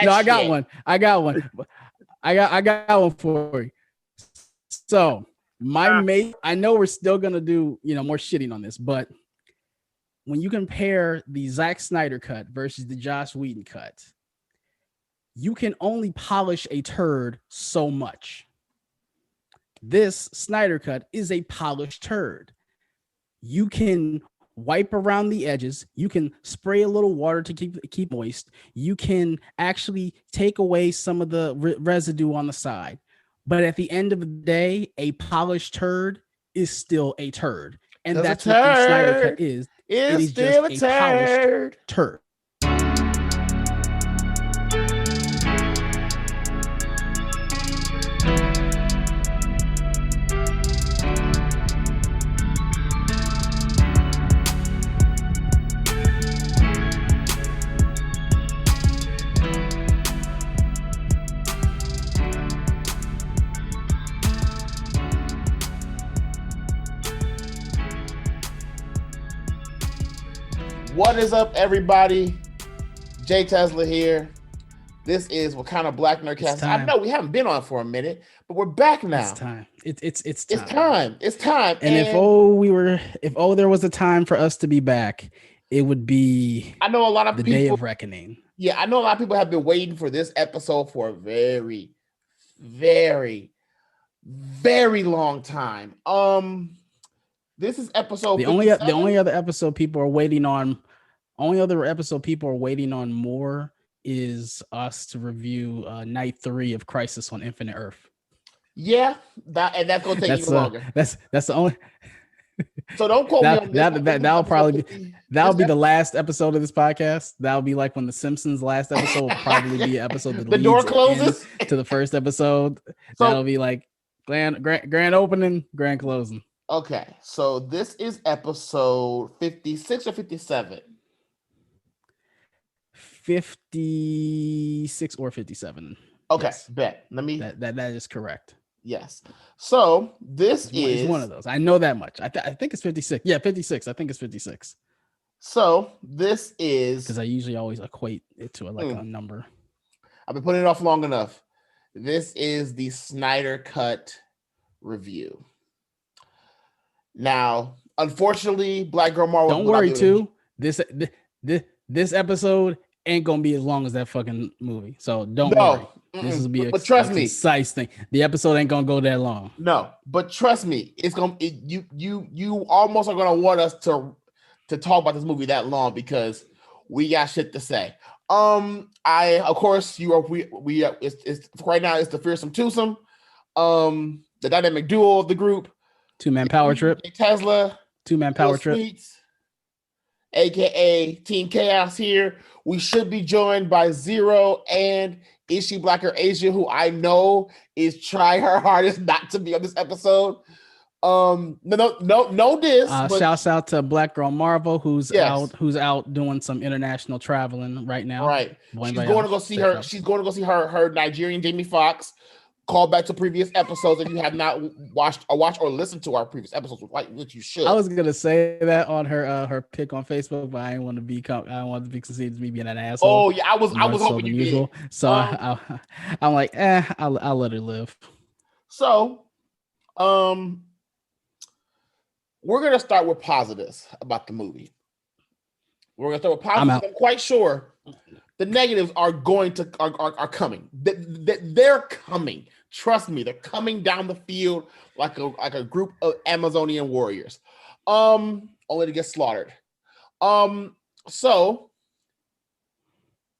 No, I got one. I got one. I got one for you. So my mate, I know we're still gonna do more shitting on this, but when you compare the Zack Snyder cut versus the Joss Whedon cut, you can only polish a turd so much. This Snyder cut is a polished turd. You can wipe around the edges. You can spray a little water to keep moist. You can actually take away some of the residue on the side. But at the end of the day, a polished turd is still a turd. And that's what the Snyder cut is. It is just a polished turd. What is up, everybody? JayTezla here. This is Wakinda BlackNerd cast. I know we haven't been on for a minute, but we're back now. It's time. It's time. It's time. And if there was a time for us to be back, it would be I know a lot of the people, day of reckoning. Yeah, I know a lot of people have been waiting for this episode for a very, very, very long time. This is episode the only other episode people are waiting on. Only other episode people are waiting on more is us to review night 3 of Crisis on Infinite Earth. Yeah, that's gonna take even longer. That's the only. So don't quote me on this. That'll be the last episode of this podcast. That'll be like when The Simpsons last episode will probably be an episode that the door closes to the first episode. So, that'll be like grand opening, grand closing. Okay, so this is episode 56 or 57? 56 or 57. Okay, yes. Bet. Let me. That is correct. Yes. So this is one of those. I know that much. I think it's 56. Yeah, 56. I think it's 56. So this is because I usually always equate it to a number. I've been putting it off long enough. This is the SnyderCut review. Now, unfortunately, Black Girl Marvel. Don't worry, too. This episode ain't gonna be as long as that fucking movie, so don't worry. This will be but trust me, concise thing. The episode ain't gonna go that long. No, but trust me, it's gonna. You almost are gonna want us to talk about this movie that long because we got shit to say. Of course it's right now. It's the fearsome twosome, the dynamic duo of the group. 2-man power trip. Tesla. 2-man power trip. Sweets, AKA Team Kayos here. We should be joined by Zero and Ishi Blacker Asia, who I know is trying her hardest not to be on this episode. No diss. Shouts out to Black Girl Marvel, who's out doing some international traveling right now. Right. She's going to go see her. She's going to go see her Nigerian Jamie Foxx. Call back to previous episodes if you have not watched or listened to our previous episodes, which you should. I was gonna say that on her pic on Facebook, but I didn't want to be considered as me being an asshole. Oh yeah, I was hoping you did. So I'm like, I'll let her live. So, we're gonna start with positives about the movie. We're gonna start with positives. I'm quite sure the negatives are coming. They're coming. Trust me, they're coming down the field like a group of Amazonian warriors, only to get slaughtered. So,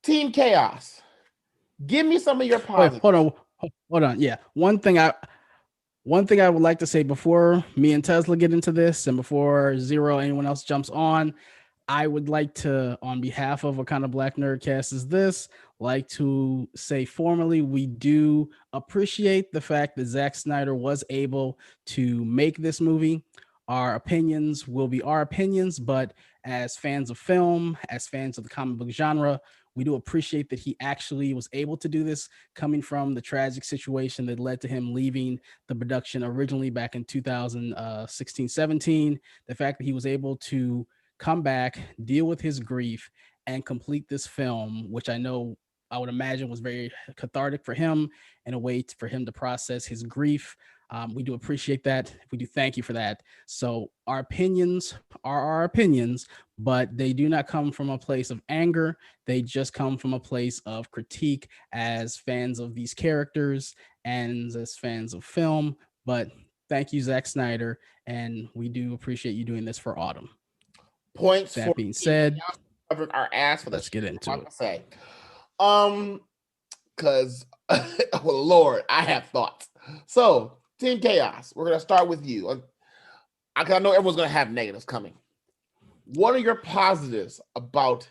Team Kayos, give me some of your positives. Wait, hold on. Yeah, one thing I would like to say before me and Tesla get into this, and before Zero anyone else jumps on, I would like to, on behalf of Wakinda BlackNerd cast, like to say formally, we do appreciate the fact that Zack Snyder was able to make this movie. Our opinions will be our opinions, but as fans of film, as fans of the comic book genre, we do appreciate that he actually was able to do this, coming from the tragic situation that led to him leaving the production originally back in 2016-17. The fact that he was able to come back, deal with his grief, and complete this film, which I know I would imagine was very cathartic for him and a way for him to process his grief. We do appreciate that. We do thank you for that. So our opinions are our opinions, but they do not come from a place of anger. They just come from a place of critique as fans of these characters and as fans of film. But thank you, Zack Snyder, and we do appreciate you doing this for Autumn. Points. That being said, covered our ass for let's get into it. Say, because oh Lord, I have thoughts. So, Team Kayos, we're gonna start with you. I know everyone's gonna have negatives coming. What are your positives about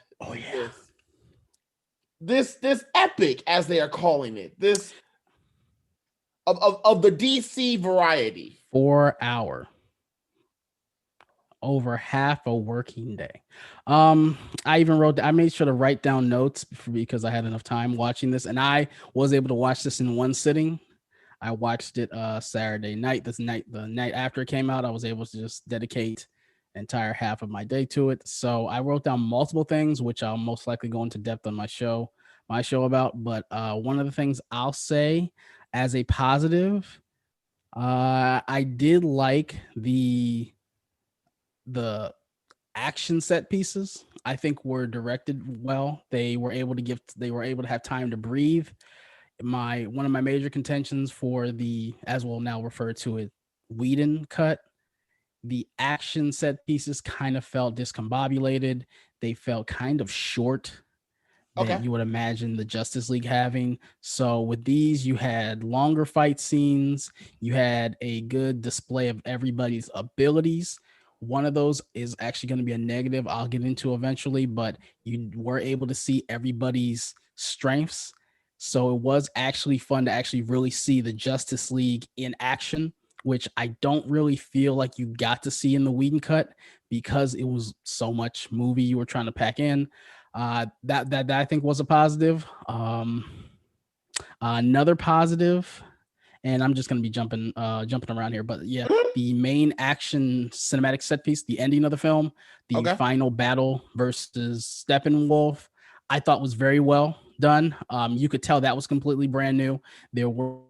this epic, as they are calling it, this of the DC variety? 4 hour, over half a working day. I made sure to write down notes because I had enough time watching this, and I was able to watch this in one sitting. I watched it Saturday night. The night after it came out, I was able to just dedicate an entire half of my day to it. So I wrote down multiple things, which I'll most likely go into depth on my show about. But one of the things I'll say as a positive, I did like the action set pieces. I think were directed well. They were able to have time to breathe. One of my major contentions for the, as we'll now refer to it, Whedon cut, the action set pieces kind of felt discombobulated. They felt kind of short that you would imagine the Justice League having. So with these, you had longer fight scenes. You had a good display of everybody's abilities. One of those is actually going to be a negative I'll get into eventually, but you were able to see everybody's strengths. So it was actually fun to actually really see the Justice League in action, which I don't really feel like you got to see in the Whedon cut because it was so much movie you were trying to pack in. That I think was a positive. Another positive, and I'm just going to be jumping around here, but yeah, the main action cinematic set piece, the ending of the film, the final battle versus Steppenwolf, I thought was very well done. You could tell that was completely brand new. There were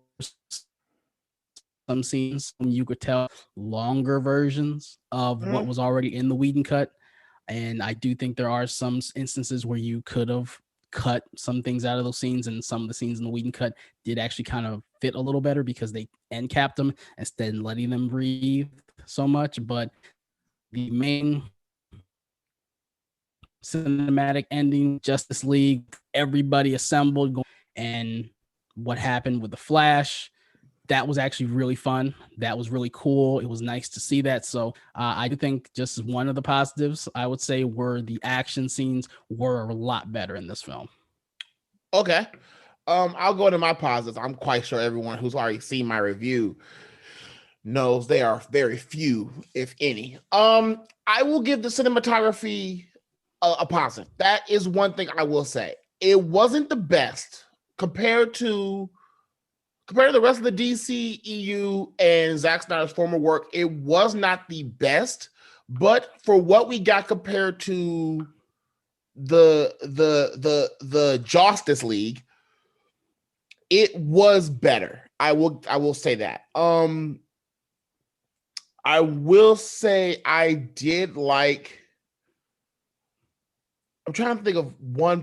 some scenes you could tell longer versions of what was already in the Whedon cut. And I do think there are some instances where you could have cut some things out of those scenes, and some of the scenes in the Whedon cut did actually kind of fit a little better because they end capped them instead of letting them breathe so much. But the main cinematic ending, Justice League, everybody assembled, and what happened with the Flash, that was actually really fun. That was really cool. It was nice to see that. So I do think just one of the positives I would say were the action scenes were a lot better in this film. Okay. I'll go to my positives. I'm quite sure everyone who's already seen my review knows they are very few, if any. I will give the cinematography a positive. That is one thing I will say. It wasn't the best compared to the rest of the DCEU and Zack Snyder's former work. It was not the best, but for what we got compared to the Justice League, it was better. I will say that. I will say I did like. I'm trying to think of one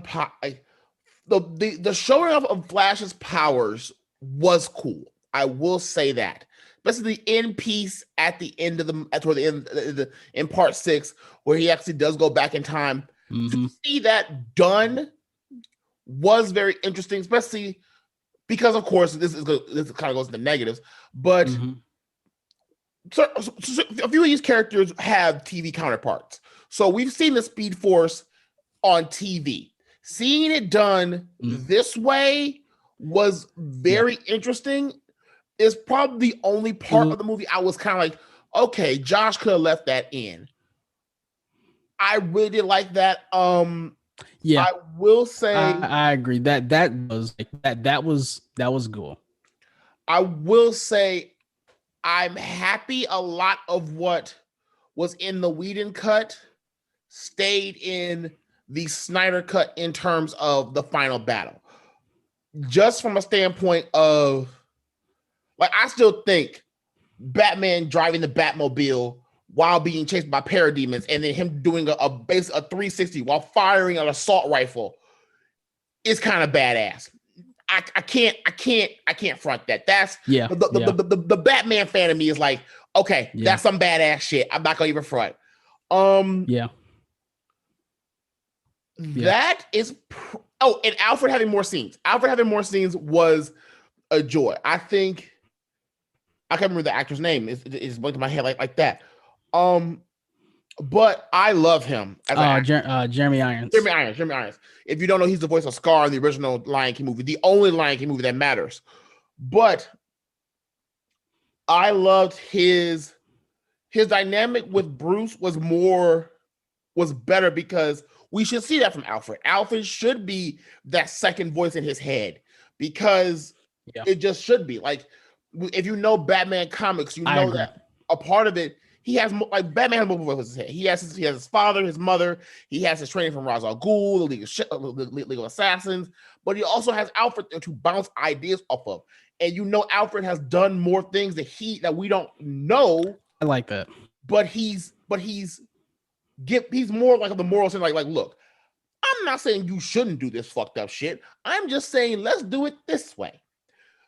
the showing off of Flash's powers was cool. I will say that. Especially the end piece at the end of toward the end in part 6, where he actually does go back in time. To see that done was very interesting, especially because, of course, this kind of goes into negatives, but so a few of these characters have TV counterparts. So we've seen the Speed Force on TV. Seeing it done this way was very interesting. It's probably the only part of the movie I was kind of like, okay, Josh could have left that in. I really did like that. Yeah, I will say I agree that was cool. I will say I'm happy a lot of what was in the Whedon cut stayed in the Snyder cut in terms of the final battle. just from a standpoint of, like, I still think Batman driving the Batmobile while being chased by parademons, and then him doing a 360 while firing an assault rifle is kind of badass. I can't front that. That's the Batman fan of me is like, okay, that's some badass shit. I'm not gonna even front. That is and Alfred having more scenes. Alfred having more scenes was a joy. I think I can't remember the actor's name. It's blinked in my head like that. But I love him. Jeremy Irons. Jeremy Irons. If you don't know, he's the voice of Scar in the original Lion King movie, the only Lion King movie that matters. But I loved his dynamic with Bruce was better because we should see that from Alfred. Alfred should be that second voice in his head because it just should be. Like, if you know Batman comics, you know that a part of it, he has, like, Batman has multiple voices in his head. He has his father, his mother, he has his training from Ra's al Ghul, the League of Assassins, but he also has Alfred to bounce ideas off of. And you know Alfred has done more things that we don't know. I like that. But he's more like the moral sense, like, look, I'm not saying you shouldn't do this fucked up shit. I'm just saying let's do it this way.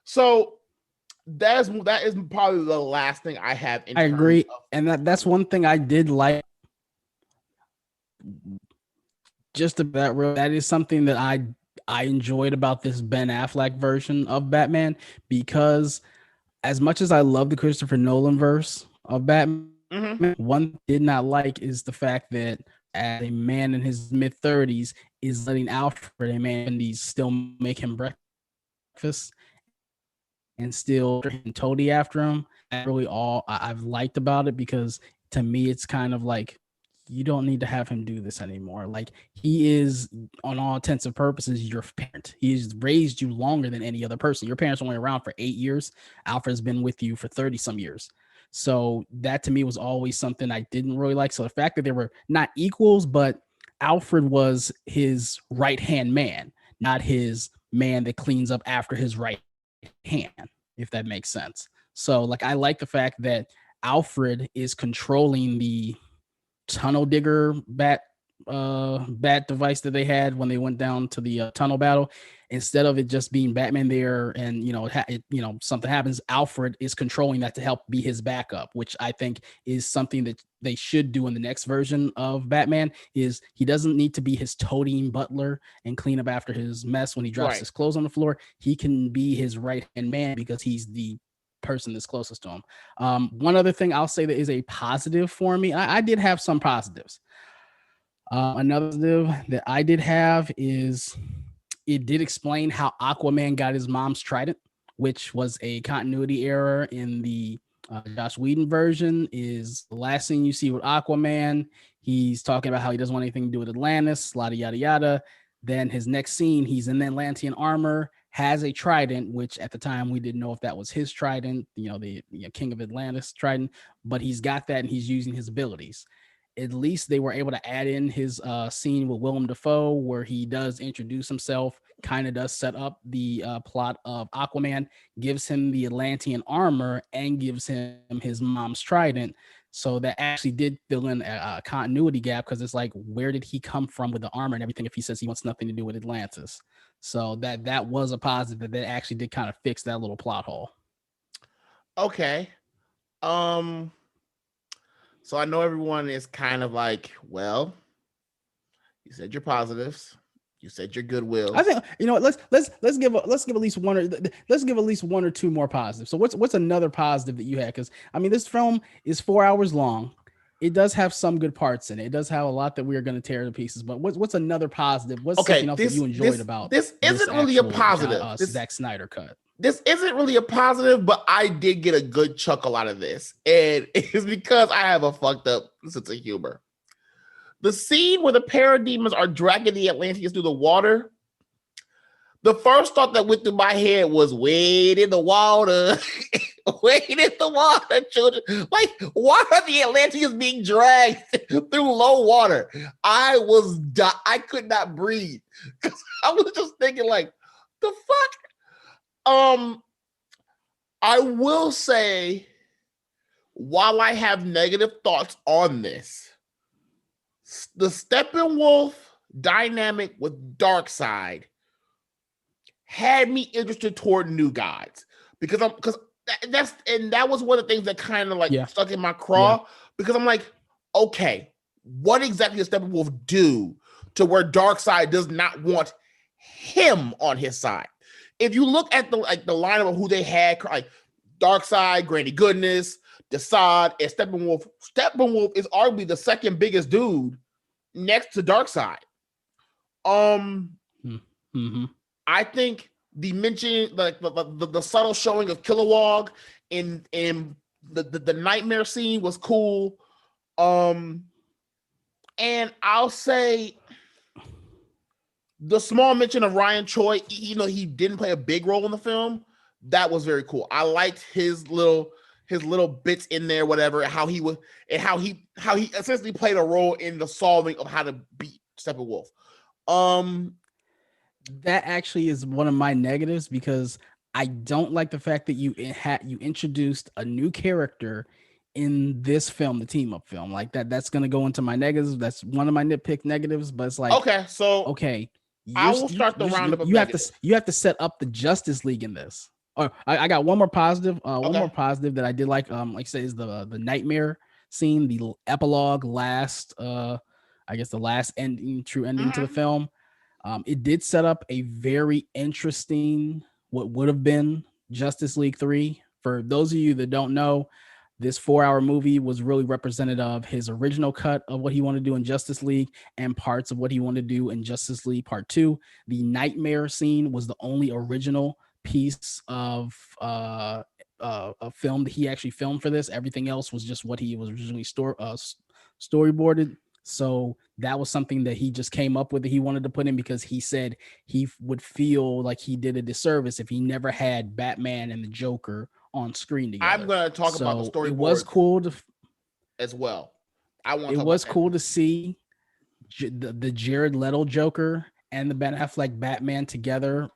So that is probably the last thing I have. I agree, and that's one thing I did like. That is something that I enjoyed about this Ben Affleck version of Batman, because as much as I love the Christopher Nolan verse of Batman, one did not like is the fact that as a man in his mid-30s is letting Alfred, a man in these, still make him breakfast and still toady after him. That's really all I've liked about it, because to me it's kind of like, you don't need to have him do this anymore. Like, he is, on all intents and purposes, your parent. He's raised you longer than any other person. Your parents were only around for 8 years. Alfred's been with you for 30 some years. So that to me was always something I didn't really like. So the fact that they were not equals, but Alfred was his right-hand man, not his man that cleans up after his right hand, if that makes sense. So, like, I like the fact that Alfred is controlling the tunnel digger bat device that they had when they went down to the tunnel battle. Instead of it just being Batman there and something happens, Alfred is controlling that to help be his backup, which I think is something that they should do in the next version of Batman. Is he doesn't need to be his toting butler and clean up after his mess when he drops his clothes on the floor. He can be his right hand man because he's the person that's closest to him. One other thing I'll say that is a positive for me, I did have some positives. Another positive that I did have is it did explain how Aquaman got his mom's trident, which was a continuity error in the Joss Whedon version. Is the last thing you see with Aquaman, he's talking about how he doesn't want anything to do with Atlantis, yada yada yada. Then his next scene, he's in the Atlantean armor, has a trident, which at the time we didn't know if that was his trident, the King of Atlantis trident, but he's got that and he's using his abilities. At least they were able to add in his scene with Willem Dafoe, where he does introduce himself, kind of does set up the plot of Aquaman, gives him the Atlantean armor, and gives him his mom's trident. So that actually did fill in a continuity gap, because it's like, where did he come from with the armor and everything if he says he wants nothing to do with Atlantis? So that was a positive that actually did kind of fix that little plot hole. Okay. So I know everyone is kind of like, well, you said your positives, you said your goodwill. I think let's give at least one or two more positives. So what's another positive that you had? Because I mean, this film is 4 hours long. It does have some good parts in it. It does have a lot that we are going to tear to pieces. But what's another positive? What's something else that you enjoyed about this? Isn't really a positive. Zack Snyder cut. This isn't really a positive, but I did get a good chuckle out of this. And it's because I have a fucked up sense of humor. The scene where the parademons are dragging the Atlanteans through the water, the first thought that went through my head was, wade in the water. Wade in the water, children. Like, why are the Atlanteans being dragged through low water? I could not breathe. I was just thinking, like, The fuck? I will say, while I have negative thoughts on this, the Steppenwolf dynamic with Darkseid had me interested toward New Gods because that was one of the things that kind of like stuck in my craw because I'm like, okay, what exactly does Steppenwolf do to where Darkseid does not want him on his side? If you look at the lineup of who they had, like Darkseid, Granny Goodness, Desaad, and Steppenwolf. Steppenwolf is arguably the second biggest dude next to Darkseid. I think the mention, like the subtle showing of Kilowog in the nightmare scene was cool. And I'll say the small mention of Ryan Choi, even though he didn't play a big role in the film, that was very cool. I liked his little bits in there, whatever, how he essentially played a role in the solving of how to beat Steppenwolf. That actually is one of my negatives because I don't like the fact that you introduced a new character in this film, the team up film, like that. That's gonna go into my negatives. That's one of my nitpick negatives. But it's like, okay, I will start the roundup of negatives. You have to set up the Justice League in this. Or I got one more positive. One more positive that I did like I say is the nightmare scene, the epilogue, last I guess the last true ending to the film. It did set up a very interesting, what would have been Justice League 3. For those of you that don't know, this 4-hour movie was really representative of his original cut of what he wanted to do in Justice League and parts of what he wanted to do in Justice League Part 2. The nightmare scene was the only original piece of a film that he actually filmed for this. Everything else was just what he was originally storyboarded. So that was something that he just came up with that he wanted to put in because he said he would feel like he did a disservice if he never had Batman and the Joker on screen together. I'm going to talk about the storyboard. It was cool as well. It was cool to see the Jared Leto Joker and the Ben Affleck Batman together,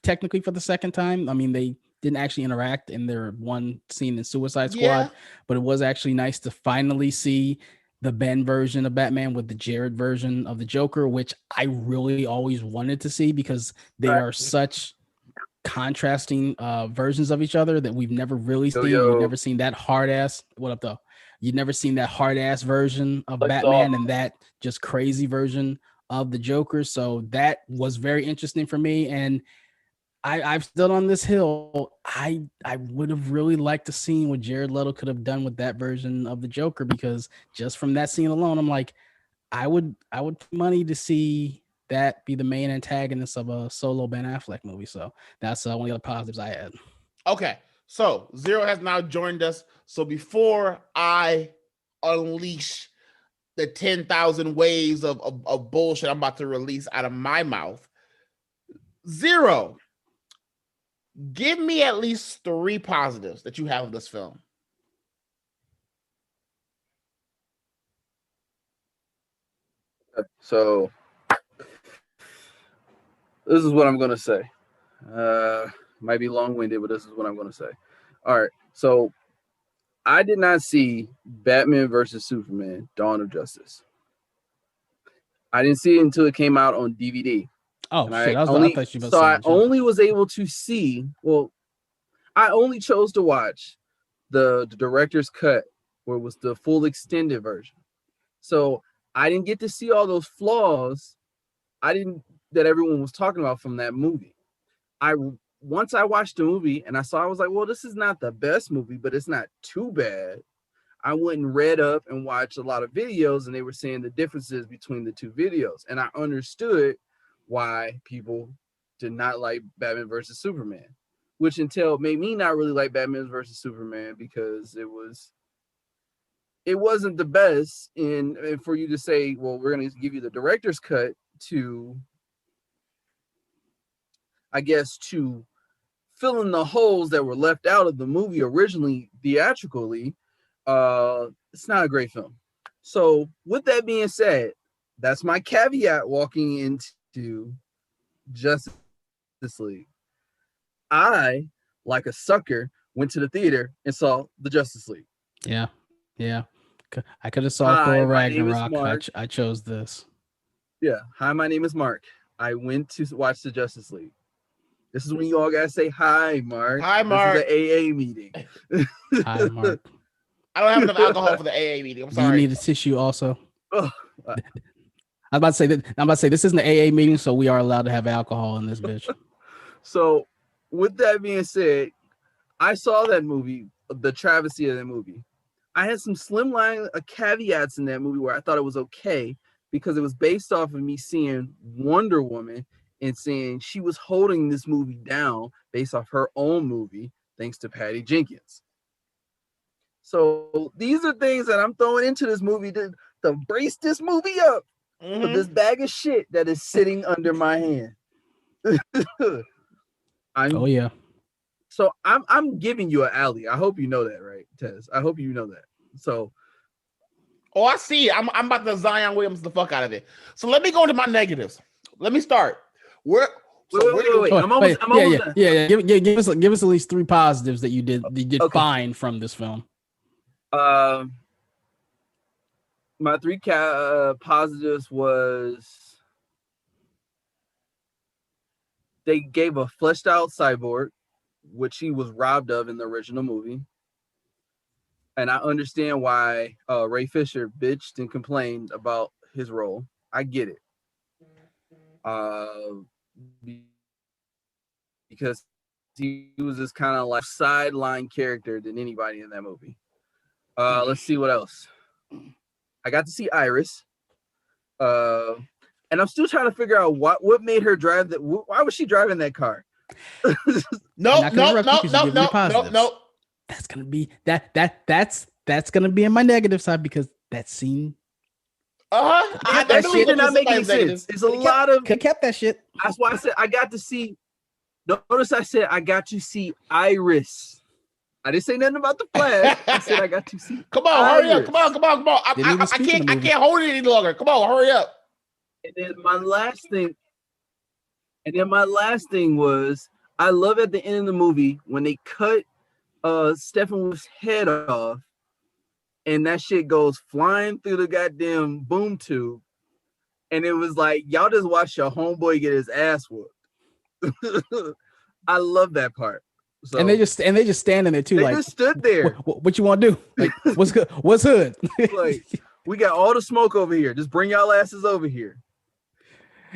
technically for the second time. I mean, they didn't actually interact in their one scene in Suicide Squad, but it was actually nice to finally see the Ben version of Batman with the Jared version of the Joker, which I really always wanted to see because they are such contrasting versions of each other that we've never really seen. We've never seen that hard ass. What up though? You've never seen that hard ass version of Batman and that just crazy version of the Joker. So that was very interesting for me. And I've stood on this hill. I would have really liked to see what Jared Leto could have done with that version of the Joker, because just from that scene alone, I'm like, I would put money to see that be the main antagonist of a solo Ben Affleck movie. So that's one of the other positives I had. Okay, so Zero has now joined us. So before I unleash the 10,000 waves of bullshit I'm about to release out of my mouth, Zero, give me at least 3 positives that you have of this film. So this is what I'm going to say. Might be long-winded, but this is what I'm going to say. All right. So I did not see Batman versus Superman, Dawn of Justice. I didn't see it until it came out on DVD. Oh, and shit. I only was able to see, I only chose to watch the director's cut, where it was the full extended version. So I didn't get to see all those flaws that everyone was talking about from that movie. Once I watched the movie and I was like, well, this is not the best movie, but it's not too bad. I went and read up and watched a lot of videos, and they were saying the differences between the two videos. And I understood why people did not like Batman versus Superman, which made me not really like Batman versus Superman, because it wasn't the best. And for you to say, well, we're going to give you the director's cut to, I guess, to fill in the holes that were left out of the movie originally theatrically, it's not a great film. So with that being said, that's my caveat walking into Justice League. I, like a sucker, went to the theater and saw the Justice League. Yeah. I could have saw Thor Ragnarok. I chose this. Yeah. Hi, my name is Mark. I went to watch the Justice League. This is when you all gotta say hi, Mark. Hi, Mark. This is the AA meeting. Hi, Mark. I don't have enough alcohol for the AA meeting. I'm sorry. You need a tissue also. Oh, I'm about to say this isn't the AA meeting, so we are allowed to have alcohol in this bitch. So, with that being said, I saw that movie, the travesty of that movie. I had some slimline caveats in that movie where I thought it was okay because it was based off of me seeing Wonder Woman and saying she was holding this movie down based off her own movie, thanks to Patty Jenkins. So these are things that I'm throwing into this movie to brace this movie up for this bag of shit that is sitting under my hand. Oh yeah. So I'm giving you an alley. I hope you know that, right, Tez? I hope you know that. So, I see. I'm about to Zion Williams the fuck out of it. So let me go into my negatives. Let me start. Wait. I'm almost done. Yeah. Give us at least 3 positives that you did fine from this film. My 3 positives was they gave a fleshed out cyborg, which he was robbed of in the original movie. And I understand why Ray Fisher bitched and complained about his role. I get it. Because he was this kind of like sideline character than anybody in that movie. Let's see what else. I got to see Iris. And I'm still trying to figure out what made her drive that. Why was she driving that car? No. That's gonna be that's gonna be in my negative side because that scene. That shit did not make any sense. It's a lot of kept that shit. That's why I said I got to see. Notice I said I got to see Iris. I didn't say nothing about the Flash. I said I got to see. Come on, Iris. Hurry up! Come on! I can't hold it any longer. Come on, hurry up! And then my last thing was I love at the end of the movie when they cut Steppenwolf's head off and that shit goes flying through the goddamn boom tube. And it was like, y'all just watched your homeboy get his ass whooped. I love that part. So, and they just standing there too. They like just stood there. What you want to do? Like, what's good? What's hood? Like, we got all the smoke over here. Just bring y'all asses over here.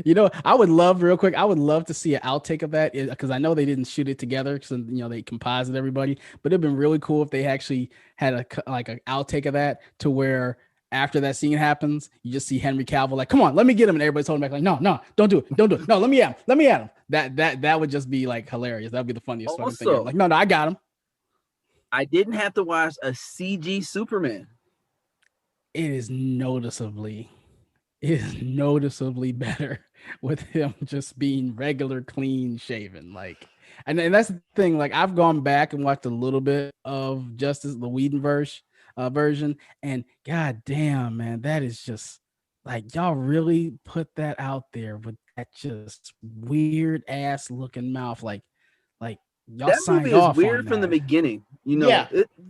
You know, I would love to see an outtake of that because I know they didn't shoot it together because they composite everybody. But it'd been really cool if they actually had an outtake of that to where after that scene happens, you just see Henry Cavill like, come on, let me get him, and everybody's holding back like, no, don't do it, no, let me at him. That would just be like hilarious. That'd be the funniest fucking thing. Like, no, I got him. I didn't have to watch a CG Superman. It is noticeably better with him just being regular, clean shaven. Like, and that's the thing. Like, I've gone back and watched a little bit of Justice the Whedon version, and god damn, man, that is just like y'all really put that out there with that just weird ass looking mouth. Like y'all that signed movie off is weird on from that. the beginning.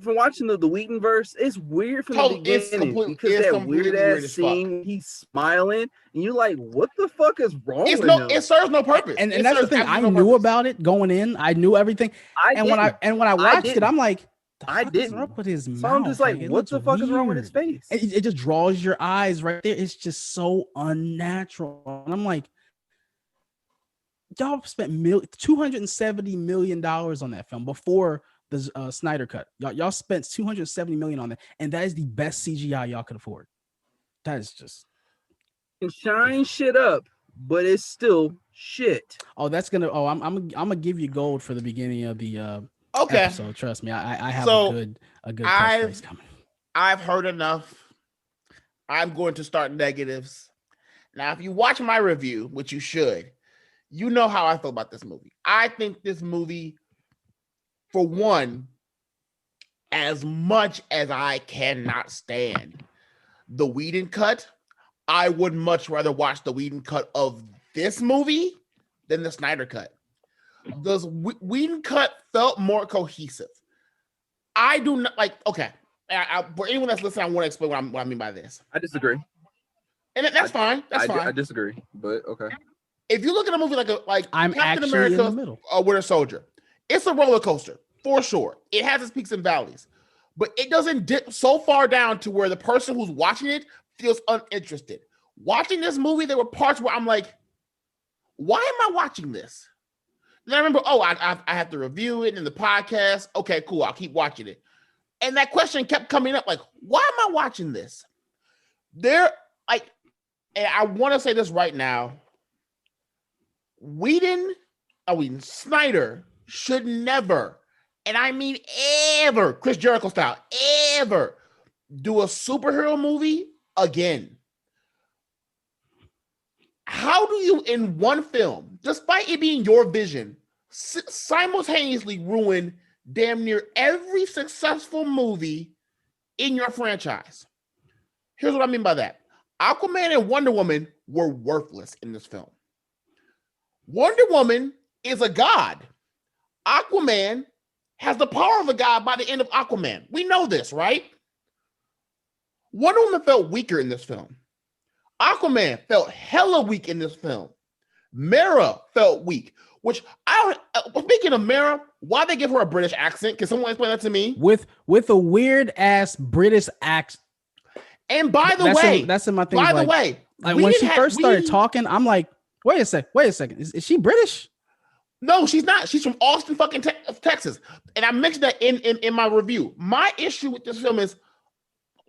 From watching the Whedon verse, it's weird from the beginning because that weird ass scene, he's smiling, and you're like, what the fuck is wrong with him? It serves no purpose. And that's the thing. I knew about it going in. I knew everything. When I watched it, I'm like, I didn't. What's up with his mouth? So I'm just like, what the fuck is wrong with his face? It just draws your eyes right there. It's just so unnatural. And I'm like, y'all spent $270 million on that film before the Snyder cut. Y'all spent $270 million on that, and that is the best CGI y'all could afford. That is just and shine shit up, but it's still shit. Oh, that's gonna. Oh, I'm gonna give you gold for the beginning of the episode. Trust me, I have a good catchphrase coming. I've heard enough. I'm going to start negatives. Now, if you watch my review, which you should, you know how I feel about this movie. I think this movie, for one, as much as I cannot stand the Whedon cut, I would much rather watch the Whedon cut of this movie than the Snyder cut. the Whedon cut felt more cohesive. I do not like. Okay, for anyone that's listening, I want to explain what I mean by this. I disagree, and that's fine. That's fine. I disagree, but okay. If you look at a movie like I'm Captain actually America, in the middle. Winter Soldier, it's a roller coaster for sure. It has its peaks and valleys, but it doesn't dip so far down to where the person who's watching it feels uninterested. Watching this movie, there were parts where I'm like, why am I watching this? Then I remember, I have to review it in the podcast. Okay, cool. I'll keep watching it. And that question kept coming up, like, why am I watching this? And I want to say this right now. Snyder should never, and I mean ever, Chris Jericho style, ever do a superhero movie again. How do you, in one film, despite it being your vision, simultaneously ruin damn near every successful movie in your franchise? Here's what I mean by that. Aquaman and Wonder Woman were worthless in this film. Wonder Woman is a god. Aquaman has the power of a god by the end of Aquaman. We know this, right? Wonder Woman felt weaker in this film. Aquaman felt hella weak in this film. Mera felt weak, which speaking of Mera, why they give her a British accent? Can someone explain that to me? With a weird ass British accent. And by the way, that's in my thing. By the way, like when she first started talking, I'm like, wait a second. Is she British? No, she's not. She's from Austin, fucking Texas. And I mentioned that in my review. My issue with this film is,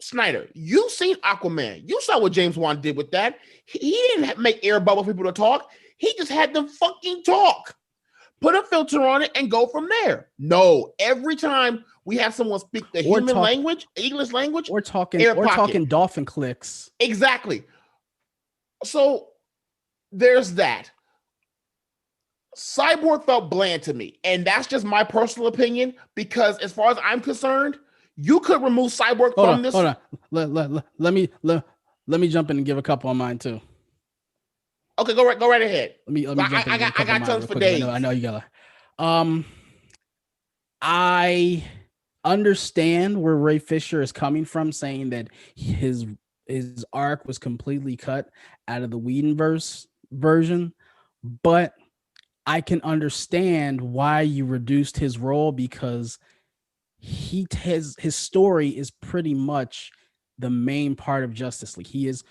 Snyder, you seen Aquaman. You saw what James Wan did with that. He didn't make air bubble for people to talk. He just had them fucking talk. Put a filter on it and go from there. No, every time we have someone speak the human language, English language, we're talking dolphin clicks. Exactly. So there's that. Cyborg felt bland to me, and that's just my personal opinion, because as far as I'm concerned, you could remove Cyborg from this. Hold on. Let me jump in and give a couple on mine too. Okay, go right ahead. Let me jump in. I got tons for days. I know you gotta. I understand where Ray Fisher is coming from, saying that his arc was completely cut out of the Whedonverse version, but I can understand why you reduced his role, because his story is pretty much the main part of Justice League. He is,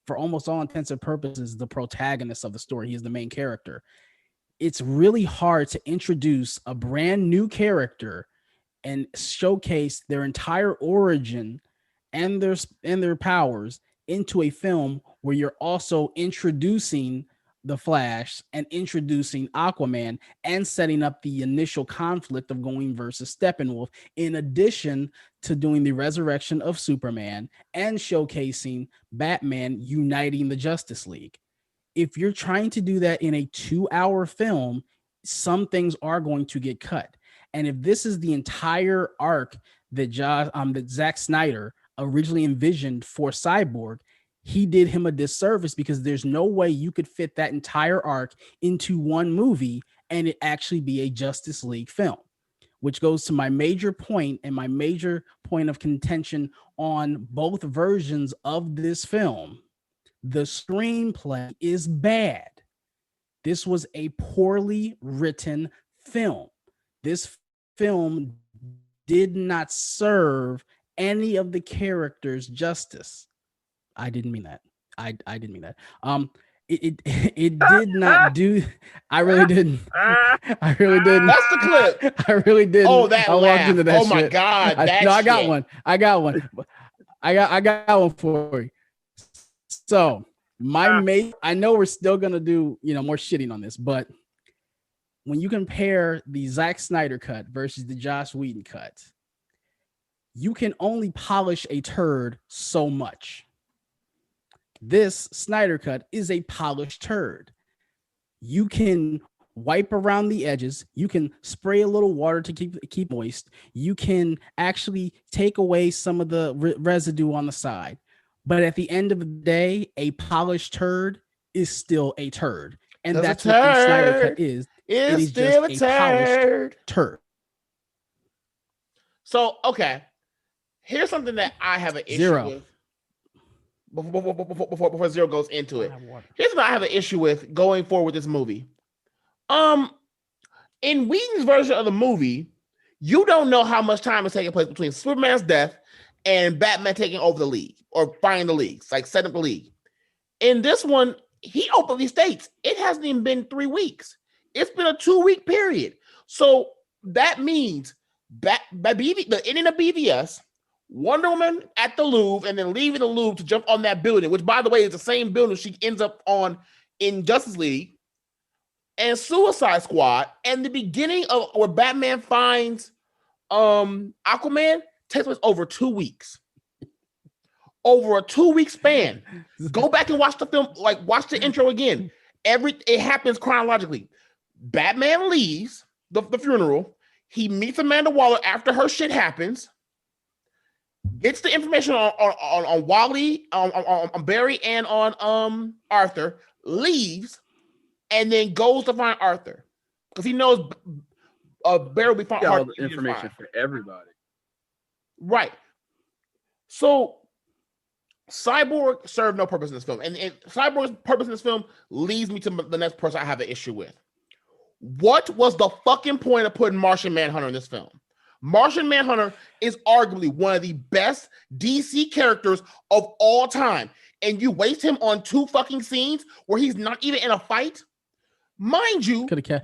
for almost all intents and purposes, the protagonist of the story. He is the main character. It's really hard to introduce a brand new character and showcase their entire origin and their powers into a film where you're also introducing the Flash and introducing Aquaman and setting up the initial conflict of going versus Steppenwolf, in addition to doing the resurrection of Superman and showcasing Batman uniting the Justice League. If you're trying to do that in a 2-hour film, some things are going to get cut. And if this is the entire arc that Zack Snyder originally envisioned for Cyborg, he did him a disservice, because there's no way you could fit that entire arc into one movie and it actually be a Justice League film, which goes to my major point and my major point of contention on both versions of this film. The screenplay is bad. This was a poorly written film. This film did not serve any of the characters justice. I didn't mean that. I didn't mean that. It did not do. I really didn't. I really didn't. That's the clip. I really didn't. Oh, that I laugh. walked into that. Oh my shit. god. I got one. I got one for you. So I know we're still gonna do more shitting on this, but when you compare the Zack Snyder cut versus the Joss Whedon cut, you can only polish a turd so much. This Snyder cut is a polished turd. You can wipe around the edges. You can spray a little water to keep moist. You can actually take away some of the residue on the side. But at the end of the day, a polished turd is still a turd. And that's what the Snyder cut is. is still a turd. So, okay. Here's something that I have an issue with. Before Zero goes into it. Here's what I have an issue with going forward with this movie. In Whedon's version of the movie, you don't know how much time is taking place between Superman's death and Batman taking over the league or finding the leagues, like setting up the league. In this one, he openly states it hasn't even been 3 weeks. It's been a 2-week period. So that means the ending of BVS, Wonder Woman at the Louvre, and then leaving the Louvre to jump on that building, which, by the way, is the same building she ends up on in Justice League, and Suicide Squad, and the beginning of where Batman finds Aquaman takes place over 2 weeks. Over a 2-week span. Go back and watch the film, like watch the intro again. It happens chronologically. Batman leaves the funeral. He meets Amanda Waller after her shit happens. Gets the information on Wally, on Barry, and on Arthur. Leaves. And then goes to find Arthur because he knows Barry will be fine. All the information for everybody, right? So Cyborg served no purpose in this film, and Cyborg's purpose in this film leads me to the next person I have an issue with. What was the fucking point of putting Martian Manhunter in this film? Martian Manhunter is arguably one of the best DC characters of all time, and you waste him on 2 fucking scenes where he's not even in a fight. Mind you, could have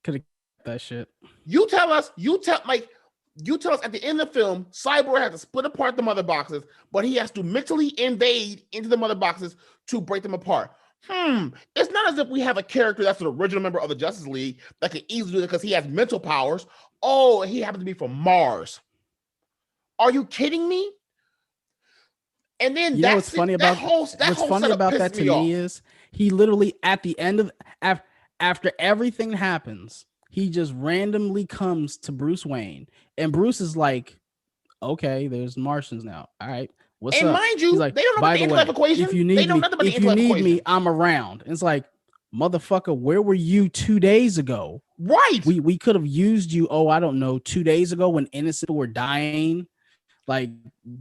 kept that shit. You tell us at the end of the film, Cyborg has to split apart the mother boxes, but he has to mentally invade into the mother boxes to break them apart. It's not as if we have a character that's an original member of the Justice League that can easily do it because he has mental powers. Oh, he happens to be from Mars. Are you kidding me? And then what's funny about that to me is he literally at the end of after everything happens, he just randomly comes to Bruce Wayne, and Bruce is like, "Okay, there's Martians now. All right, what's up?" And mind you, like, they don't know about the intellect equation. If you need me, I'm around. And it's like, motherfucker, where were you 2 days ago? Right. We could have used you. Oh, I don't know, 2 days ago when innocent were dying. Like,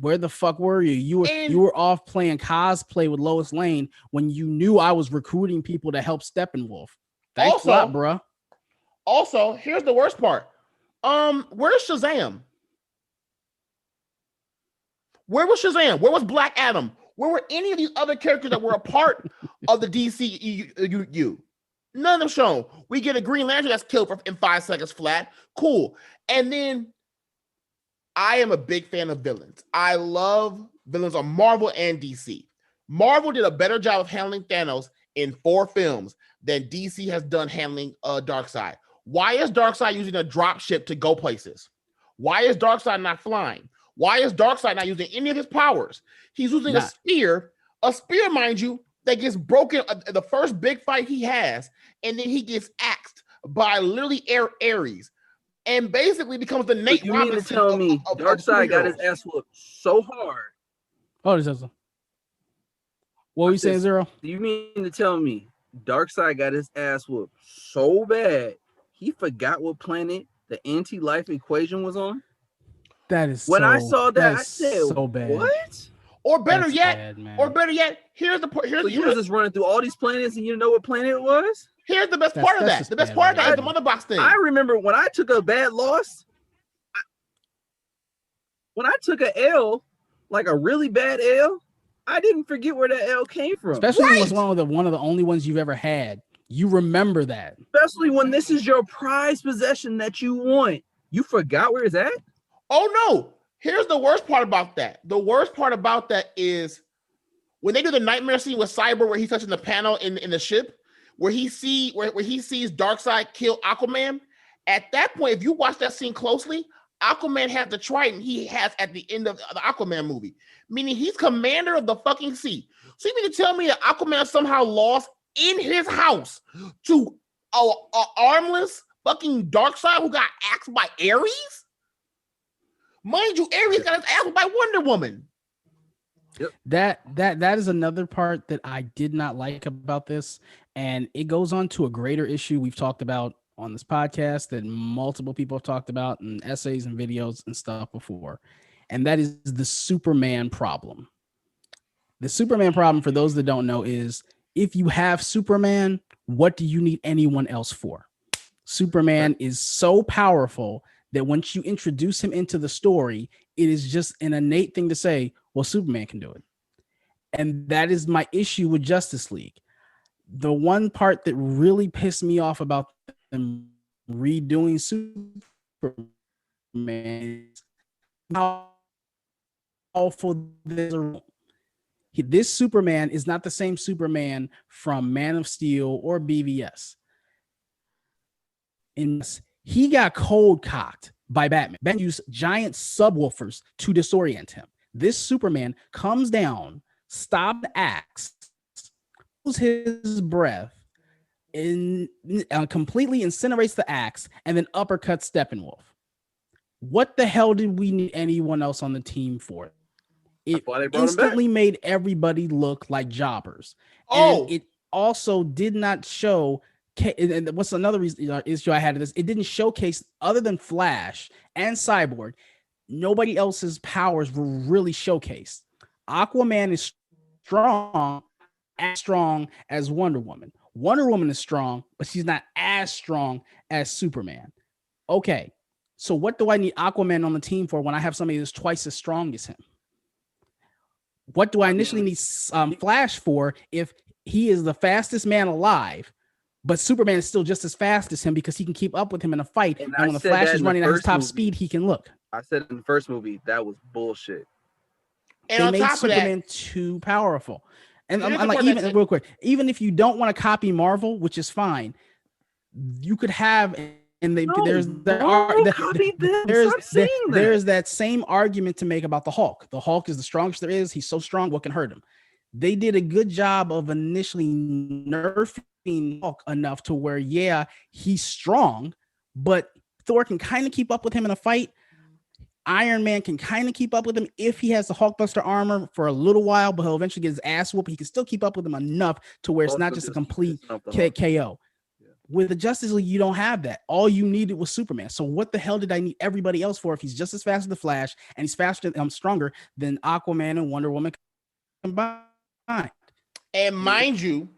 where the fuck were you? You were off playing cosplay with Lois Lane when you knew I was recruiting people to help Steppenwolf. Thanks a lot, bro. Also, here's the worst part. Where's Shazam? Where was Shazam? Where was Black Adam? Where were any of these other characters that were a part of the DCU? None of them shown. We get a Green Lantern that's killed in 5 seconds flat. Cool. And then I am a big fan of villains. I love villains on Marvel and DC. Marvel did a better job of handling Thanos in 4 films than DC has done handling Darkseid. Why is Darkseid using a drop ship to go places? Why is Darkseid not flying? Why is Darkseid not using any of his powers? He's using a spear, mind you, that gets broken the first big fight he has, and then he gets axed by literally Ares. And basically becomes the Nate you Robinson. Mean to tell me Darkseid got his ass whooped so hard? Oh, this is. What were you saying, Zero? Do you mean to tell me Darkseid got his ass whooped so bad he forgot what planet the anti-life equation was on? That is when I saw that, I said, so bad. What? Or better yet, here's the part. So you was just running through all these planets and you know what planet it was? Here's the best part of that. The best part of that is the mother box thing. I remember when I took a bad loss. When I took a L, like a really bad L, I didn't forget where that L came from. Especially when it was one of the only ones you've ever had. You remember that. Especially when this is your prized possession that you want. You forgot where it's at? Oh no. Here's the worst part about that. The worst part about that is when they do the nightmare scene with Cyber where he's touching the panel in the ship, where he sees Darkseid kill Aquaman. At that point, if you watch that scene closely, Aquaman has the trident he has at the end of the Aquaman movie, meaning he's commander of the fucking sea. So you mean to tell me that Aquaman somehow lost in his house to a armless fucking Darkseid who got axed by Ares? Mind you, Ares got his ass by Wonder Woman. That is another part that I did not like about this, and it goes on to a greater issue we've talked about on this podcast that multiple people have talked about in essays and videos and stuff before, and that is the Superman problem. The Superman problem, for those that don't know, is if you have Superman, what do you need anyone else for? Superman is so powerful that once you introduce him into the story, it is just an innate thing to say, well, Superman can do it. And that is my issue with Justice League. The one part that really pissed me off about them redoing Superman is how powerful this Superman is not the same Superman from Man of Steel or BVS. He got cold cocked by Batman. Batman used giant subwoofers to disorient him. This Superman comes down, stops the axe, pulls his breath, completely incinerates the axe, and then uppercuts Steppenwolf. What the hell did we need anyone else on the team for? It instantly made everybody look like jobbers. And it also did not show. And what's another reason issue I had to this? It didn't showcase, other than Flash and Cyborg, nobody else's powers were really showcased. Aquaman is strong as Wonder Woman. Wonder Woman is strong, but she's not as strong as Superman. Okay, so what do I need Aquaman on the team for when I have somebody that's twice as strong as him? What do I initially need Flash for if he is the fastest man alive, but Superman is still just as fast as him because he can keep up with him in a fight? And when the Flash is running at his top speed, he can look. I said in the first movie, that was bullshit. And they made Superman too powerful. And I'm like, even real quick, even if you don't want to copy Marvel, which is fine, you could have, and there's that same argument to make about the Hulk. The Hulk is the strongest there is. He's so strong, what can hurt him? They did a good job of initially nerfing Hulk enough to where, yeah, he's strong, but Thor can kind of keep up with him in a fight. Iron Man can kind of keep up with him if he has the Hulkbuster armor for a little while, but he'll eventually get his ass whooped. He can still keep up with him enough to where it's not just a complete KO. With the Justice League, you don't have that. All you needed was Superman. So what the hell did I need everybody else for if he's just as fast as the Flash and he's stronger than Aquaman and Wonder Woman combined? And mind you,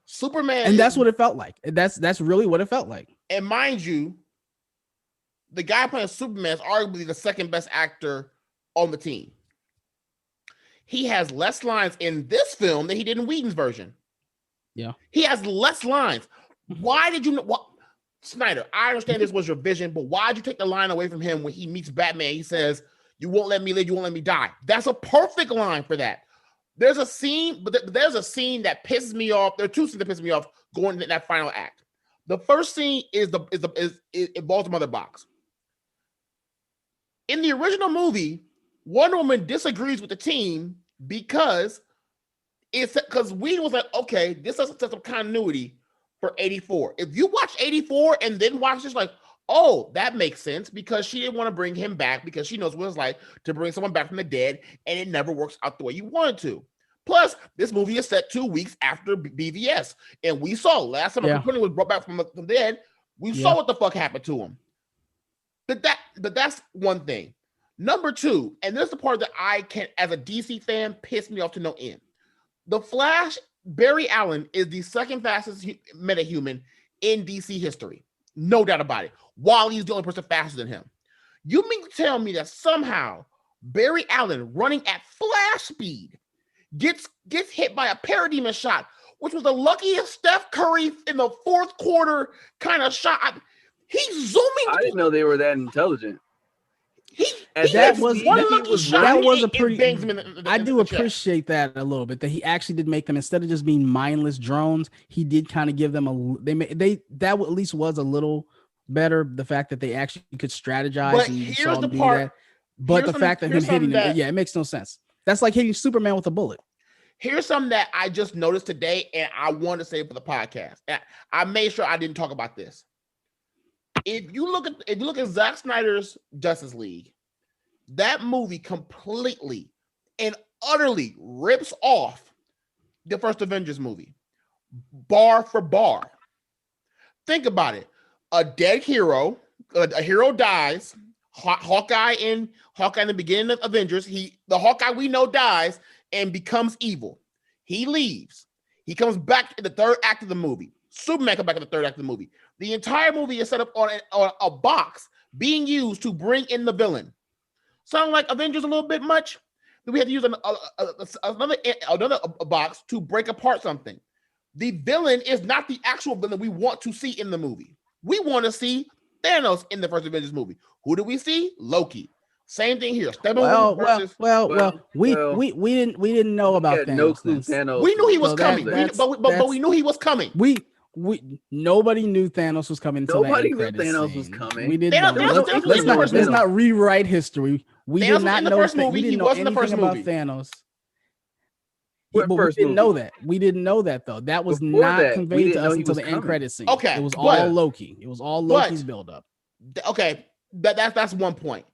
Superman, and that's what it felt like. That's really what it felt like. And mind you, the guy playing Superman is arguably the second best actor on the team. He has less lines in this film than he did in Whedon's version. Yeah, he has less lines. Why did you know? What, Snyder? I understand this was your vision, but why did you take the line away from him when he meets Batman? He says, "You won't let me live. You won't let me die." That's a perfect line for that. There's a scene, but there's a scene that pisses me off. There are two scenes that piss me off going into that final act. The first scene it involves the mother box. In the original movie, Wonder Woman disagrees with the team because we was like, okay, this doesn't set some continuity for 84. If you watch 84 and then watch this, like, oh, that makes sense because she didn't want to bring him back because she knows what it's like to bring someone back from the dead, and it never works out the way you wanted to. Plus, this movie is set 2 weeks after BVS, and we saw last time Uncle was brought back from the dead, we saw what the fuck happened to him. But that's one thing. Number two, and this is the part that I can, as a DC fan, piss me off to no end. The Flash, Barry Allen, is the second fastest metahuman in DC history. No doubt about it. Wally's the only person faster than him. You mean to tell me that somehow Barry Allen, running at Flash speed, gets hit by a parademon shot, which was the luckiest Steph Curry in the fourth quarter kind of shot. He's zooming. I didn't know they were that intelligent. That was a pretty. I do appreciate that a little bit, that he actually did make them, instead of just being mindless drones, he did kind of give them that at least was a little better. The fact that they actually could strategize. But and here's the part. But the fact that him hitting him, it makes no sense. That's like hitting Superman with a bullet. Here's something that I just noticed today, and I want to say for the podcast. I made sure I didn't talk about this. If you look at Zack Snyder's Justice League, that movie completely and utterly rips off the first Avengers movie, bar for bar. Think about it. A dead hero, a hero dies. Hawkeye in the beginning of Avengers, the Hawkeye we know dies and becomes evil. He leaves. He comes back in the third act of the movie. Superman comes back in the third act of the movie. The entire movie is set up on a box being used to bring in the villain. Sound like Avengers a little bit much? Do we have to use another box to break apart something? The villain is not the actual villain we want to see in the movie. We want to see Thanos in the first Avengers movie. Who do we see? Loki. Same thing here. We didn't know about Thanos. No clue Thanos. We knew he was coming, but we knew he was coming. Nobody knew Thanos was coming. Nobody knew Thanos was coming. We didn't know. Let's not rewrite history. We did not know. We didn't know anything about Thanos. But we didn't know that. We didn't know that though. That was not conveyed to us until the end credit scene. Okay, it was all Loki. It was all Loki's buildup. Okay, that's one point.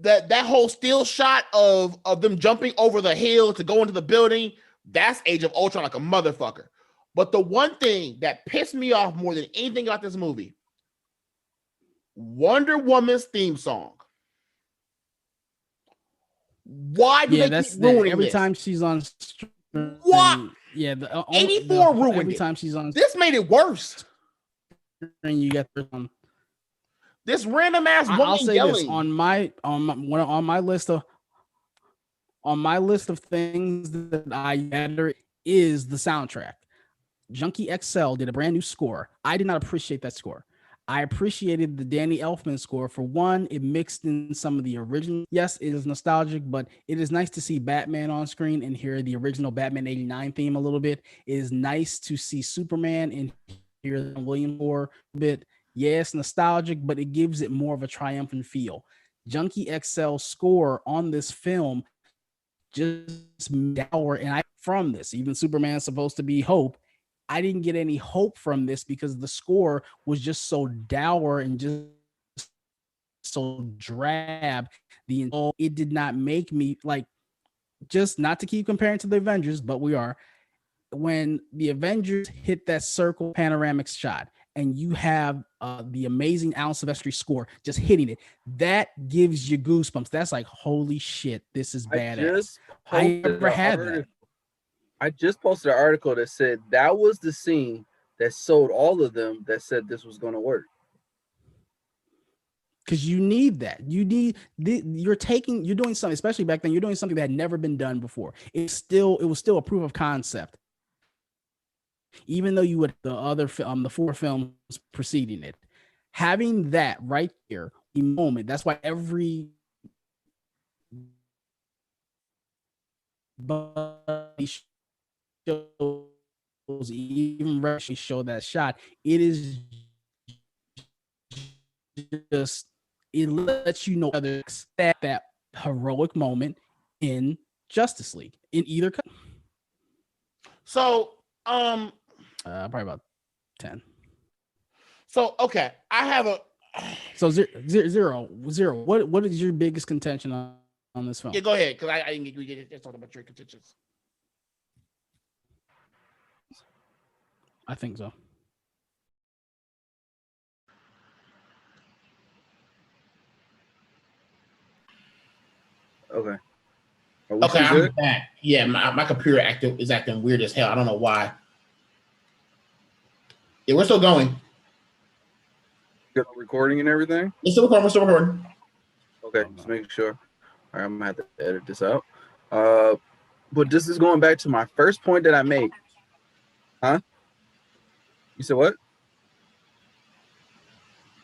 That whole still shot of them jumping over the hill to go into the building, that's Age of Ultron like a motherfucker. But the one thing that pissed me off more than anything about this movie, Wonder Woman's theme song. Why do they keep ruining every this? time she's on what? Yeah, 84 ruined every it. time she's on. This made it worse. And you get this random ass woman I'll say yelling. this on my list of things that I added is the soundtrack. Junkie XL did a brand new score. I did not appreciate that score. I appreciated the Danny Elfman score. For one, it mixed in some of the original. Yes, it is nostalgic, but it is nice to see Batman on screen and hear the original Batman 89 theme a little bit. It is nice to see Superman and hear William Moore a bit. Yeah, it's nostalgic, but it gives it more of a triumphant feel. Junkie XL score on this film just dour, and from this, even Superman's supposed to be hope. I didn't get any hope from this because the score was just so dour and just so drab. It did not make me just not to keep comparing to the Avengers, but we are. When the Avengers hit that circle panoramic shot and you have the amazing Alan Silvestri score just hitting it, that gives you goosebumps. That's like, holy shit, this is badass. I never had that. I just posted an article that said that was the scene that sold all of them that said this was going to work. Because you need that. You're doing something, especially back then, you're doing something that had never been done before. It was still a proof of concept. Even though you would the 4 films preceding it. Having that right there, the moment, that's why every shows, even Rush show that shot, it is just, it lets you know that heroic moment in Justice League in either. So probably about 10. So okay, I have a zero. What is your biggest contention on this film? Yeah, go ahead, because I didn't get to talk about your contentions. I think so. Okay. Okay, I'm back. Yeah, my computer is acting weird as hell. I don't know why. Yeah, we're still going. Good recording and everything? We're still recording. Okay, just making sure. All right, I'm going to have to edit this out. But this is going back to my first point that I made. Huh? You said what?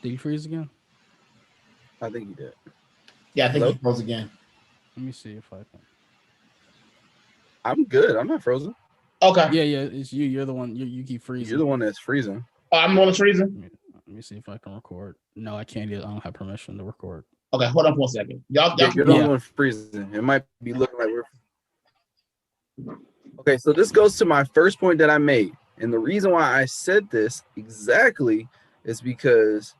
Did he freeze again? I think he did. Yeah, I think he froze again. Let me see if I can. I'm good. I'm not frozen. Okay. Yeah. It's you. You're the one. You keep freezing. You're the one that's freezing. Oh, I'm the one that's freezing. Let me see if I can record. No, I can't. I don't have permission to record. Okay, hold on for a second. Y'all you're the one freezing. It might be looking like we're. Okay, so this goes to my first point that I made, and the reason why I said this exactly is because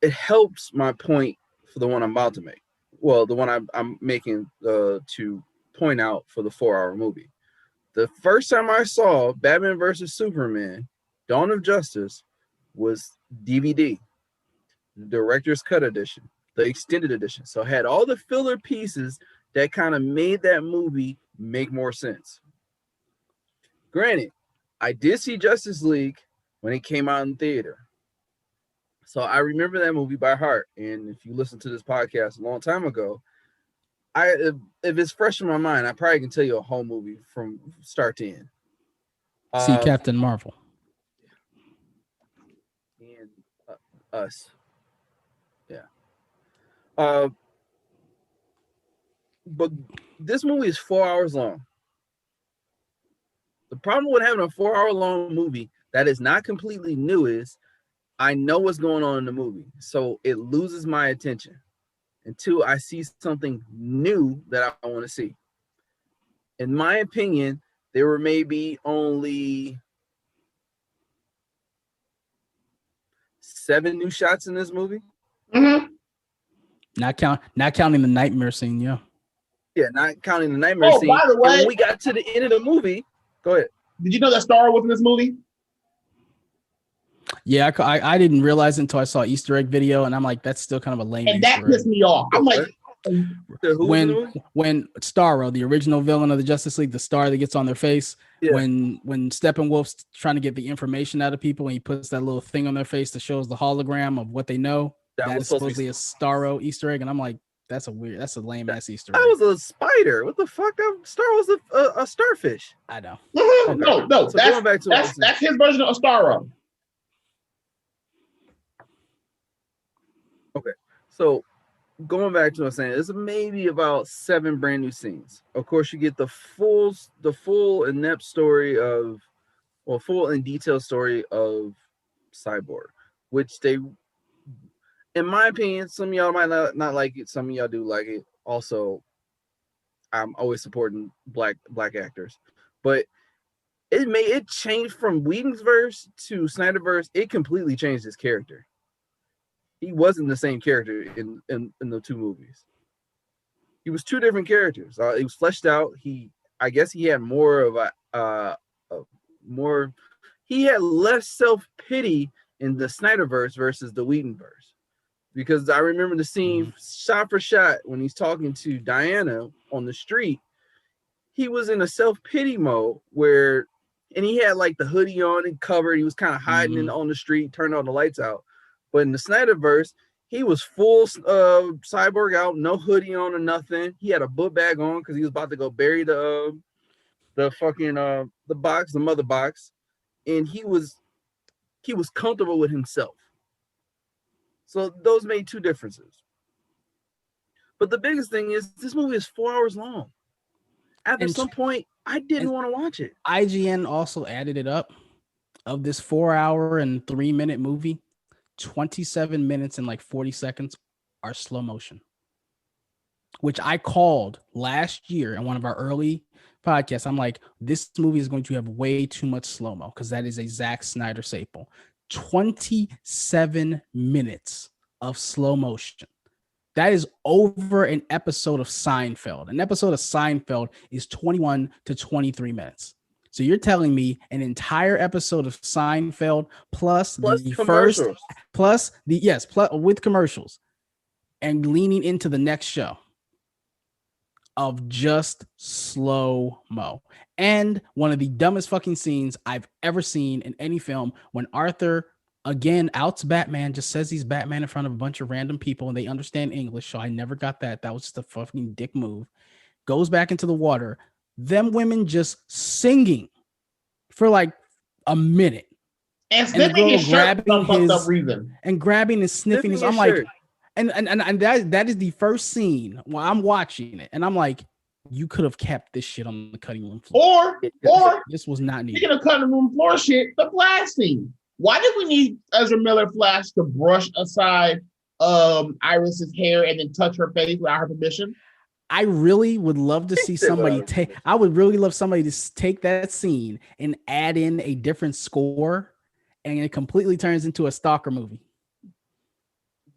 it helps my point for the one I'm about to make. well, the one I'm making to point out for the 4-hour movie. The first time I saw Batman versus Superman, Dawn of Justice, was DVD, the director's cut edition, the extended edition. So it had all the filler pieces that kind of made that movie make more sense. Granted, I did see Justice League when it came out in theater. So I remember that movie by heart. And if you listen to this podcast a long time ago, if it's fresh in my mind, I probably can tell you a whole movie from start to end. See Captain Marvel. And us. Yeah. But this movie is 4 hours long. The problem with having a 4-hour long movie that is not completely new is I know what's going on in the movie. So it loses my attention until I see something new that I want to see. In my opinion, there were maybe only 7 new shots in this movie. Mm-hmm. Not counting the nightmare scene, yeah. Yeah, not counting the nightmare scene. By the way, and when we got to the end of the movie, go ahead. Did you know that Star was in this movie? Yeah, I didn't realize it until I saw Easter egg video, and I'm like, that's still kind of a lame. And that pissed me off. I'm like, when Starro, the original villain of the Justice League, the star that gets on their face, when Steppenwolf's trying to get the information out of people, and he puts that little thing on their face that shows the hologram of what they know, that is supposedly a Starro Easter egg, and I'm like, that's a lame ass Easter egg. That was a spider. What the fuck? That Star was a starfish. I know. Okay. No, so that's his version of Starro. Okay, so going back to what I'm saying, it's maybe about 7 brand new scenes. Of course, you get the full in-depth story of, well, full and detailed story of Cyborg, which they, in my opinion, some of y'all might not like it, some of y'all do like it. Also, I'm always supporting black actors, but it changed from Whedon's verse to Snyderverse. It completely changed his character. He wasn't the same character in the 2 movies. He was 2 different characters. He was fleshed out. I guess he had more of he had less self-pity in the Snyderverse versus the Whedonverse. Because I remember the scene shot for shot when he's talking to Diana on the street. He was in a self-pity mode and he had like the hoodie on and covered. He was kind of hiding on the street, turned all the lights out. But in the Snyderverse, he was full Cyborg out, no hoodie on or nothing. He had a book bag on because he was about to go bury the fucking the box, the mother box, and he was comfortable with himself. So those made 2 differences. But the biggest thing is this movie is 4 hours long. After some point, I didn't want to watch it. IGN also added it up. Of this 4-hour and 3-minute movie, 27 minutes and like 40 seconds are slow motion, which I called last year in one of our early podcasts. I'm like, this movie is going to have way too much slow-mo because that is a Zack Snyder staple. 27 minutes of slow motion. That is over an episode of Seinfeld. An episode of Seinfeld is 21 to 23 minutes. So you're telling me an entire episode of Seinfeld plus the first, plus with commercials and leaning into the next show of just slow-mo. And one of the dumbest fucking scenes I've ever seen in any film, when Arthur again outs Batman, just says he's Batman in front of a bunch of random people and they understand English. So I never got that. That was just a fucking dick move. Goes back into the water. Them women just singing for like a minute. And sniffing his shirt for some fucked up reason. And grabbing and sniffing his. I'm like, and that is the first scene while I'm watching it. And I'm like, you could have kept this shit on the cutting room floor. Or this was not needed. Speaking of cutting room floor shit, the Flash scene. Why did we need Ezra Miller Flash to brush aside Iris's hair and then touch her face without her permission? I really would love to see somebody take. I would really love somebody to take that scene and add in a different score, and it completely turns into a stalker movie.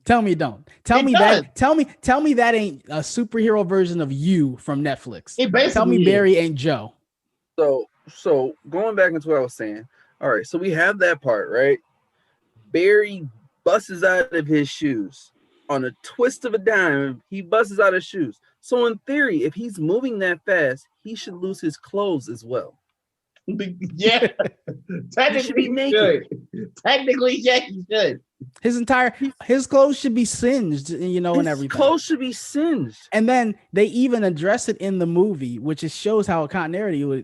Tell me don't. Tell me that. Tell me that ain't a superhero version of You from Netflix. It basically tell me Barry ain't Joe. So going back into what I was saying. All right, so we have that part, right? Barry busts out of his shoes. On a twist of a dime, he busts out of his shoes. So in theory, if he's moving that fast, he should lose his clothes as well. Yeah, technically he naked. Technically, yeah, he should. His clothes should be singed, you know, and everything. Clothes should be singed. And then they even address it in the movie, which just shows how a continuity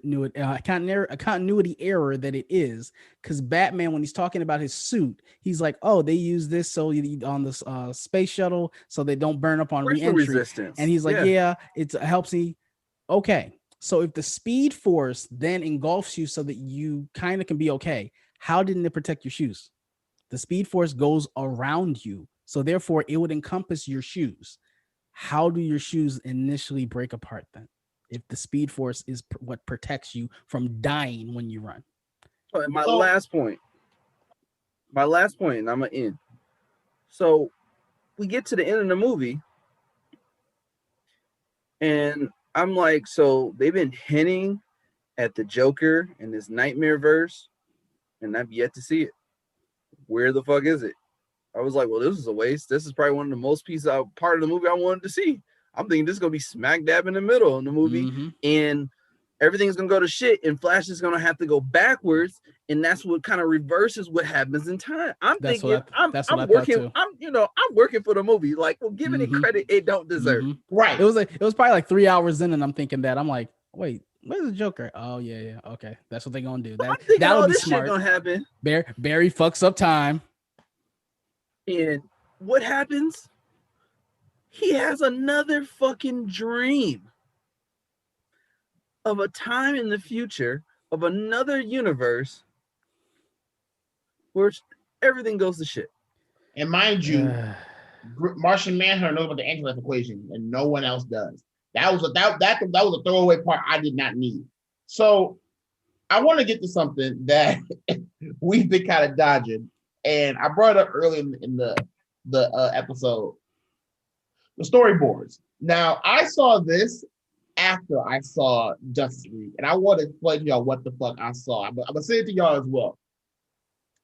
error that it is. Because Batman, when he's talking about his suit, he's like, "Oh, they use this so on the space shuttle so they don't burn up on re-entry." Resistance. And he's like, "Yeah, it helps me." Okay, so if the Speed Force then engulfs you so that you kind of can be okay, how didn't it protect your shoes? The Speed Force goes around you, so therefore it would encompass your shoes. How do your shoes initially break apart then? If the Speed Force is what protects you from dying when you run. My last point, and I'm gonna end. So we get to the end of the movie, and I'm like, so they've been hinting at the Joker in this nightmare verse, and I've yet to see it. Where the fuck is it? I was like, well, this is a waste. This is probably one of the most part of the movie I wanted to see. I'm thinking this is gonna be smack dab in the middle in the movie, and everything's gonna go to shit, and Flash is gonna have to go backwards, and that's what kind of reverses what happens in time. I'm working for the movie. Like, well, giving it credit it don't deserve. Right. It was probably like 3 hours in, and I'm thinking that I'm like, wait, where's the Joker? Oh yeah, okay, that's what they're gonna do. That'll be smart. Shit gonna happen. Barry fucks up time, and what happens? He has another fucking dream of a time in the future of another universe where everything goes to shit. And mind you, Martian Manhunter knows about the anti-life equation, and no one else does. That was a throwaway part I did not need. So I want to get to something that we've been kind of dodging, and I brought it up early in the episode. The storyboards. Now, I saw this after I saw Justice League, and I want to explain to y'all what the fuck I saw. I'm gonna say it to y'all as well.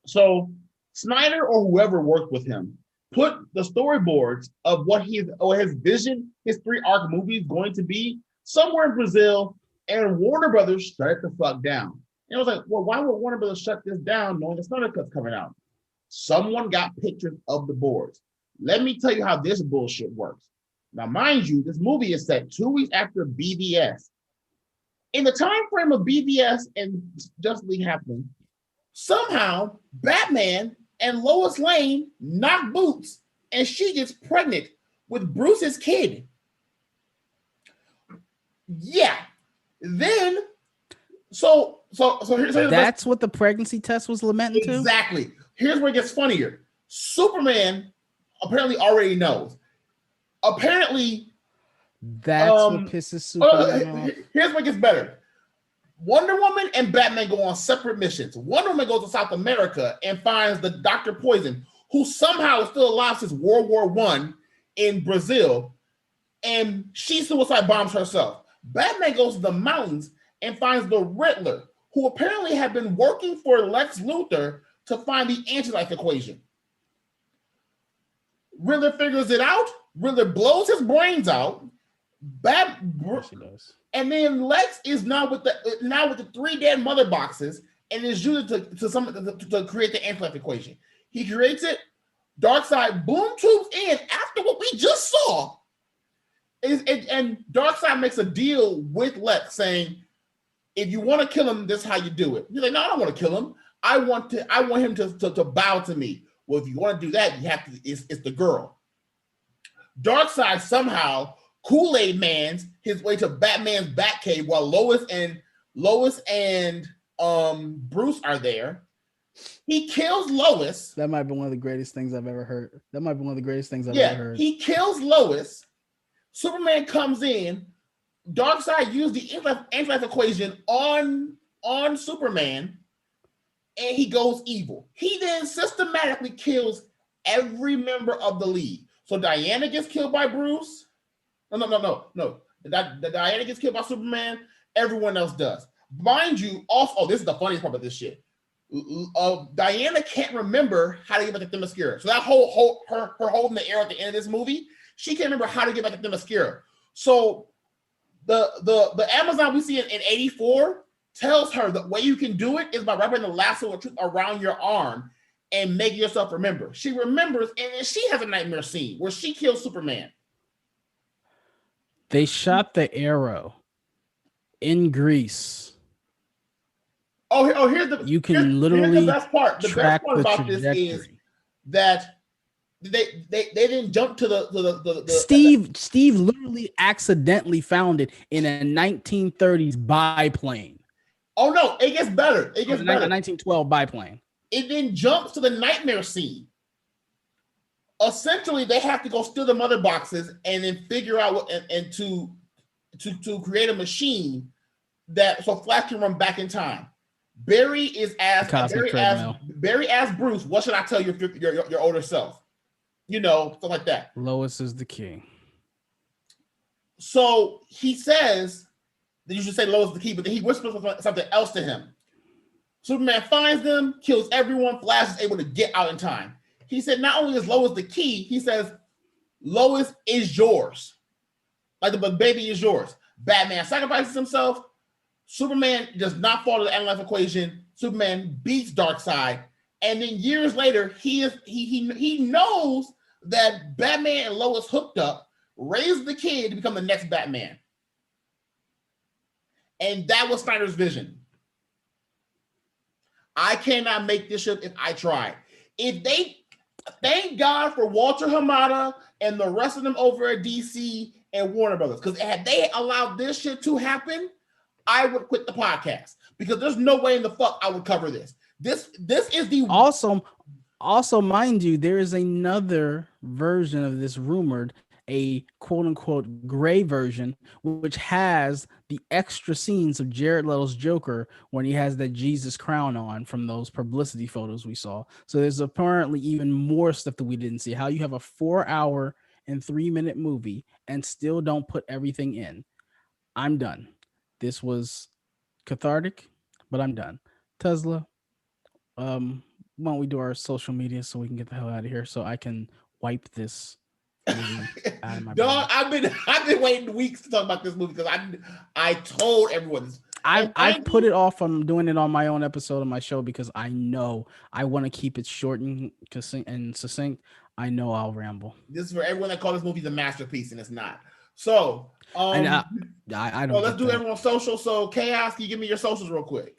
So Snyder or whoever worked with him put the storyboards of what his vision, his 3-arc movie is going to be somewhere in Brazil, and Warner Brothers shut it the fuck down. And I was like, well, why would Warner Brothers shut this down knowing the SnyderCut's coming out? Someone got pictures of the boards. Let me tell you how this bullshit works. Now, mind you, this movie is set 2 weeks after BVS. In the time frame of BVS and Justice League happening, somehow Batman and Lois Lane knock boots, and she gets pregnant with Bruce's kid. Yeah. Then, so here's that's what the pregnancy test was lamenting to? Exactly. Here's where it gets funnier. Superman apparently already knows. Apparently, that's what pisses Superman off. Here's what gets better. Wonder Woman and Batman go on separate missions. Wonder Woman goes to South America and finds the Dr. Poison, who somehow is still alive since World War I in Brazil, and she suicide bombs herself. Batman goes to the mountains and finds the Riddler, who apparently had been working for Lex Luthor to find the anti-life equation. Riddler figures it out. Riddler blows his brains out. And then Lex is now with the 3 dead mother boxes and is used to create the anti-life equation. He creates it. Darkseid boom tubes in after what we just saw. And Darkseid makes a deal with Lex saying, if you want to kill him, this is how you do it. He's like, no, I don't want to kill him. I want him to bow to me. Well, if you want to do that, you have to. It's the girl. Darkseid somehow Kool-Aid Man's his way to Batman's Batcave while Lois and Bruce are there. He kills Lois. That might be one of the greatest things I've ever heard. Ever heard. He kills Lois. Superman comes in. Darkseid used the anti-life equation on Superman, and he goes evil. He then systematically kills every member of the league. So Diana gets killed by Bruce. No. Diana gets killed by Superman. Everyone else does. Mind you, also, this is the funniest part of this shit. Diana can't remember how to get back the Themyscira. So that her holding the arrow at the end of this movie, she can't remember how to get back the Themyscira. So the Amazon we see in 84 tells her the way you can do it is by wrapping the lasso of truth around your arm and making yourself remember. She remembers, and she has a nightmare scene where she kills Superman. They shot the arrow in Greece. Here's the best part. The best part about this is that they didn't jump to the Steve literally accidentally found it in a 1930s biplane. Oh no, it gets better. It gets better. A 1912 biplane. It then jumps to the nightmare scene. Essentially, they have to go steal the mother boxes and then figure out what and to create a machine that so Flash can run back in time. Barry asked Bruce, "What should I tell your older self?" You know, stuff like that. Lois is the key. So he says that you should say Lois is the key, but then he whispers something else to him. Superman finds them, kills everyone. Flash is able to get out in time. He said, not only is Lois the key, he says, Lois is yours. Like the baby is yours. Batman sacrifices himself. Superman does not fall to the end-of-life equation. Superman beats Darkseid. And then years later, he knows that Batman and Lois hooked up, raised the kid to become the next Batman. And that was Snyder's vision. I cannot make this shit if I tried. Thank God for Walter Hamada and the rest of them over at DC and Warner Brothers. Because had they allowed this shit to happen, I would quit the podcast. Because there's no way in the fuck I would cover this. This is the also, mind you, there is another version of this rumored, a quote-unquote gray version, which has the extra scenes of Jared Leto's Joker when he has that Jesus crown on from those publicity photos we saw. So there's apparently even more stuff that we didn't see. How you have a 4-hour and 3-minute movie and still don't put everything in. I'm done. This was cathartic, but I'm done. Tesla, why don't we do our social media so we can get the hell out of here so I can wipe this out of my dog, I've been waiting weeks to talk about this movie because I told everyone this. I put it off. I'm doing it on my own episode of my show because I know I want to keep it short and succinct. I know I'll ramble. This is for everyone that calls this movie the masterpiece, and it's not. So I don't. Well, let's do everyone's social. So Kayos, can you give me your socials real quick?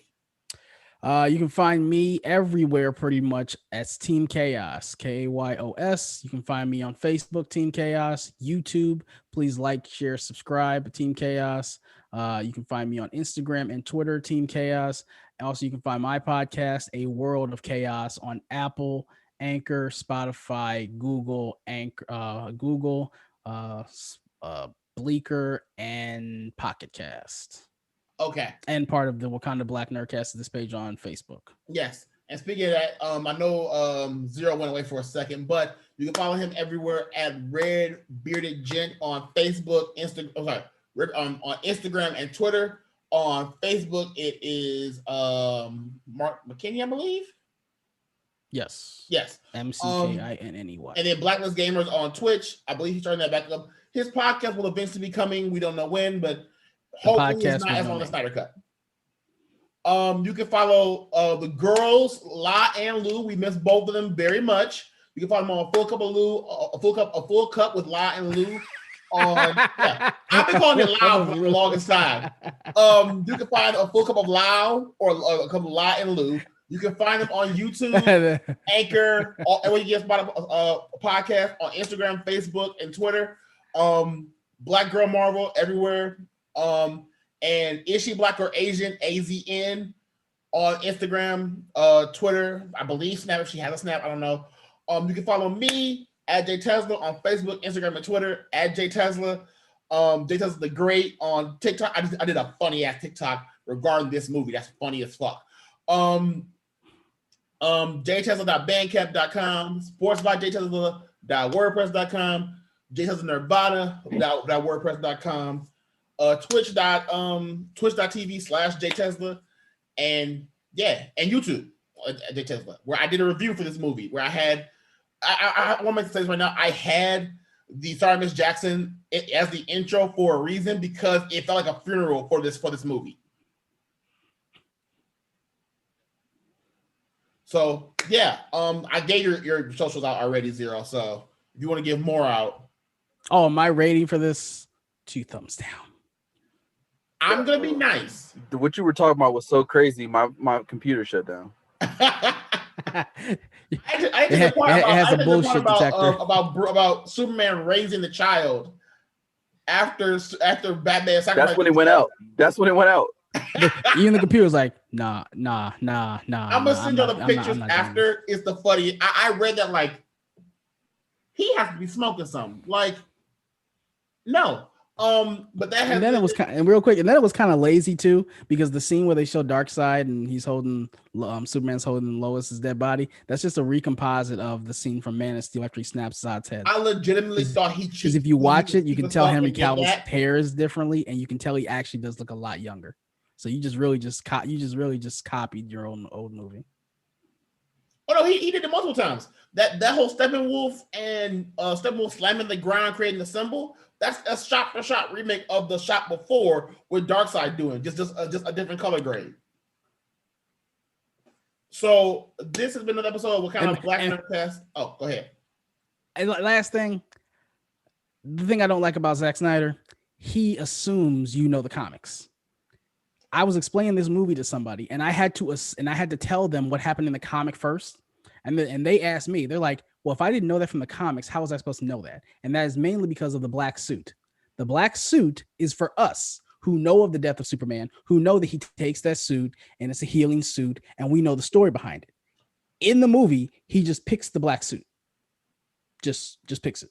You can find me everywhere pretty much as Team Kayos, Kayos. You can find me on Facebook, Team Kayos, YouTube. Please like, share, subscribe, Team Kayos. You can find me on Instagram and Twitter, Team Kayos. Also, you can find my podcast, A World of Chaos, on Apple, Anchor, Spotify, Google, Bleaker, and Pocket Cast. Okay. And part of the Wakinda BlackNerd cast of this page on Facebook. Yes. And speaking of that, I know Zero went away for a second, but you can follow him everywhere at Red Bearded Gent on Facebook, on Instagram and Twitter. On Facebook, it is Mark McKinney, I believe. Yes. McKinney. And then Blacklist Gamers on Twitch. I believe he's starting that back up. His podcast will eventually be coming. We don't know when, but hopefully it's not as long as SnyderCut. You can follow the girls, La and Lou. We miss both of them very much. You can follow them on Full Cup of Lou, a full cup with La and Lou. I've been calling it Lao for the longest time. You can find a Full Cup of Lao or a cup of La and Lou. You can find them on YouTube, Anchor, everywhere you get a podcast, on Instagram, Facebook, and Twitter. Black Girl Marvel everywhere. And Is She Black or Asian? AZN on Instagram, Twitter, I believe Snap. If she has a Snap, I don't know. You can follow me at JayTezla on Facebook, Instagram, and Twitter at JayTezla. JayTezla the Great on TikTok. I did a funny ass TikTok regarding this movie. That's funny as fuck. JayTezla.bandcamp.com, sportsbyJayTezla.wordpress.com, JayTezlaNirvana.wordpress.com, Twitch.tv/JayTezla, and YouTube JayTezla, where I did a review for this movie, where I want to say this right now, I had the Sorry Miss Jackson as the intro for a reason, because it felt like a funeral for this movie. So yeah, I gave your socials out already, Zero. So if you want to give more out. Oh, my rating for this, 2 thumbs down. I'm gonna be nice. What you were talking about was so crazy. My computer shut down. It has a bullshit detector about Superman raising the child after Batman. That's when it went out. Even the computer's like, nah. I'm gonna send you the pictures after. It's the funny. I read that like he has to be smoking something. Like, no. But that has, and then it was real quick, and then it was kind of lazy too, because the scene where they show Darkseid and he's holding Superman's holding Lois's dead body, that's just a recomposite of the scene from Man of Steel after he snaps Zod's head. I legitimately thought he cheated. Because if you watch it, you can tell Henry Cavill's hair is differently, and you can tell he actually does look a lot younger. So you just really copied your own old movie. Oh no, he did it multiple times. That whole Steppenwolf and Steppenwolf slamming the ground, creating the symbol. That's a shot for shot remake of the shot before with Darkseid doing just a different color grade. So this has been another episode of Wakinda BlackNerd Test. Oh, go ahead. And last thing, the thing I don't like about Zack Snyder, he assumes you know the comics. I was explaining this movie to somebody, and I had to tell them what happened in the comic first, and they asked me, they're like, well, if I didn't know that from the comics, how was I supposed to know that? And that is mainly because of the black suit. The black suit is for us who know of the death of Superman, who know that he takes that suit and it's a healing suit, and we know the story behind it. In the movie, he just picks the black suit. Just picks it.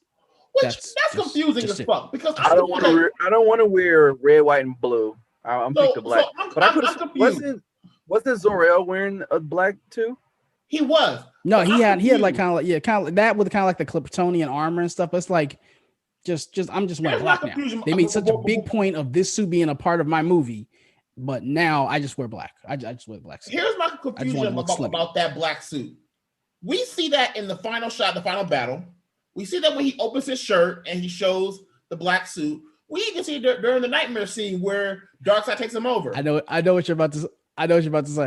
That's confusing as fuck, because I don't want to wear red, white, and blue. I'm picking the black. But I'm confused. Wasn't Zor-El wearing a black too? He was. No, he had like kind of like that with kind of like the Kryptonian armor and stuff. But it's like I'm just wearing black now. They made such a big point of this suit being a part of my movie, but now I just wear black. I just wear black suit. Here's my confusion about that black suit. We see that in the final shot, the final battle. We see that when he opens his shirt and he shows the black suit. We even see during the nightmare scene where Darkseid takes him over. I know what you're about to say.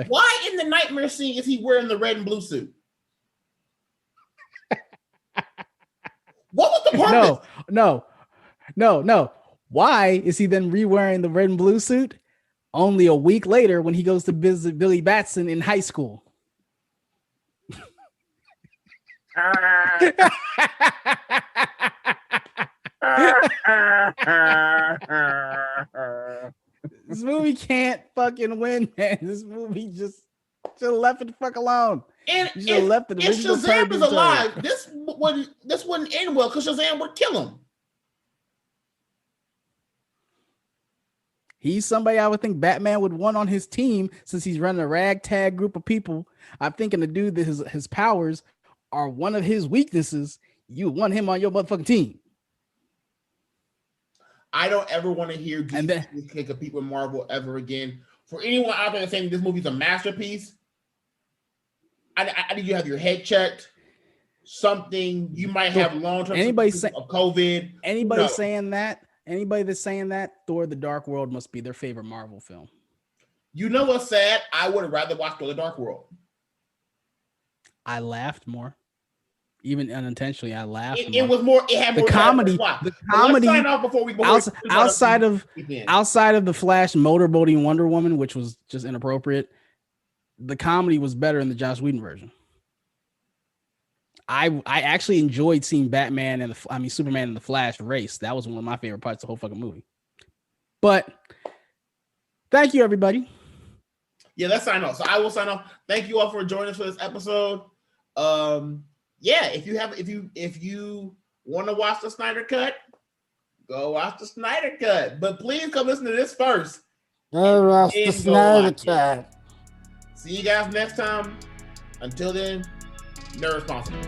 Why in the nightmare scene is he wearing the red and blue suit? What was the purpose? No. Why is he then re-wearing the red and blue suit only a week later when he goes to visit Billy Batson in high school? This movie can't fucking win, man. This movie just left it the fuck alone. And if Shazam is alive, this wouldn't end well, because Shazam would kill him. He's somebody I would think Batman would want on his team, since he's running a ragtag group of people. I'm thinking the dude that his powers are one of his weaknesses. You want him on your motherfucking team. I don't ever want to hear DC can compete with Marvel ever again. For anyone out there saying this movie's a masterpiece, I need you to have your head checked. Something you might have long-term of COVID. Anybody saying that? Anybody that's saying that, Thor: The Dark World must be their favorite Marvel film. You know what's sad? I would rather watch Thor: The Dark World. I laughed more. Even unintentionally, I laughed. It was more. It had the more comedy. The comedy. Outside of the Flash motorboating Wonder Woman, which was just inappropriate, the comedy was better in the Joss Whedon version. I actually enjoyed seeing Superman and the Flash race. That was one of my favorite parts of the whole fucking movie. But thank you, everybody. Yeah, let's sign off. So I will sign off. Thank you all for joining us for this episode. Yeah, if you want to watch the Snyder Cut, go watch the Snyder Cut. But please come listen to this first. Go watch the Snyder Cut. See you guys next time. Until then, nerd responsible.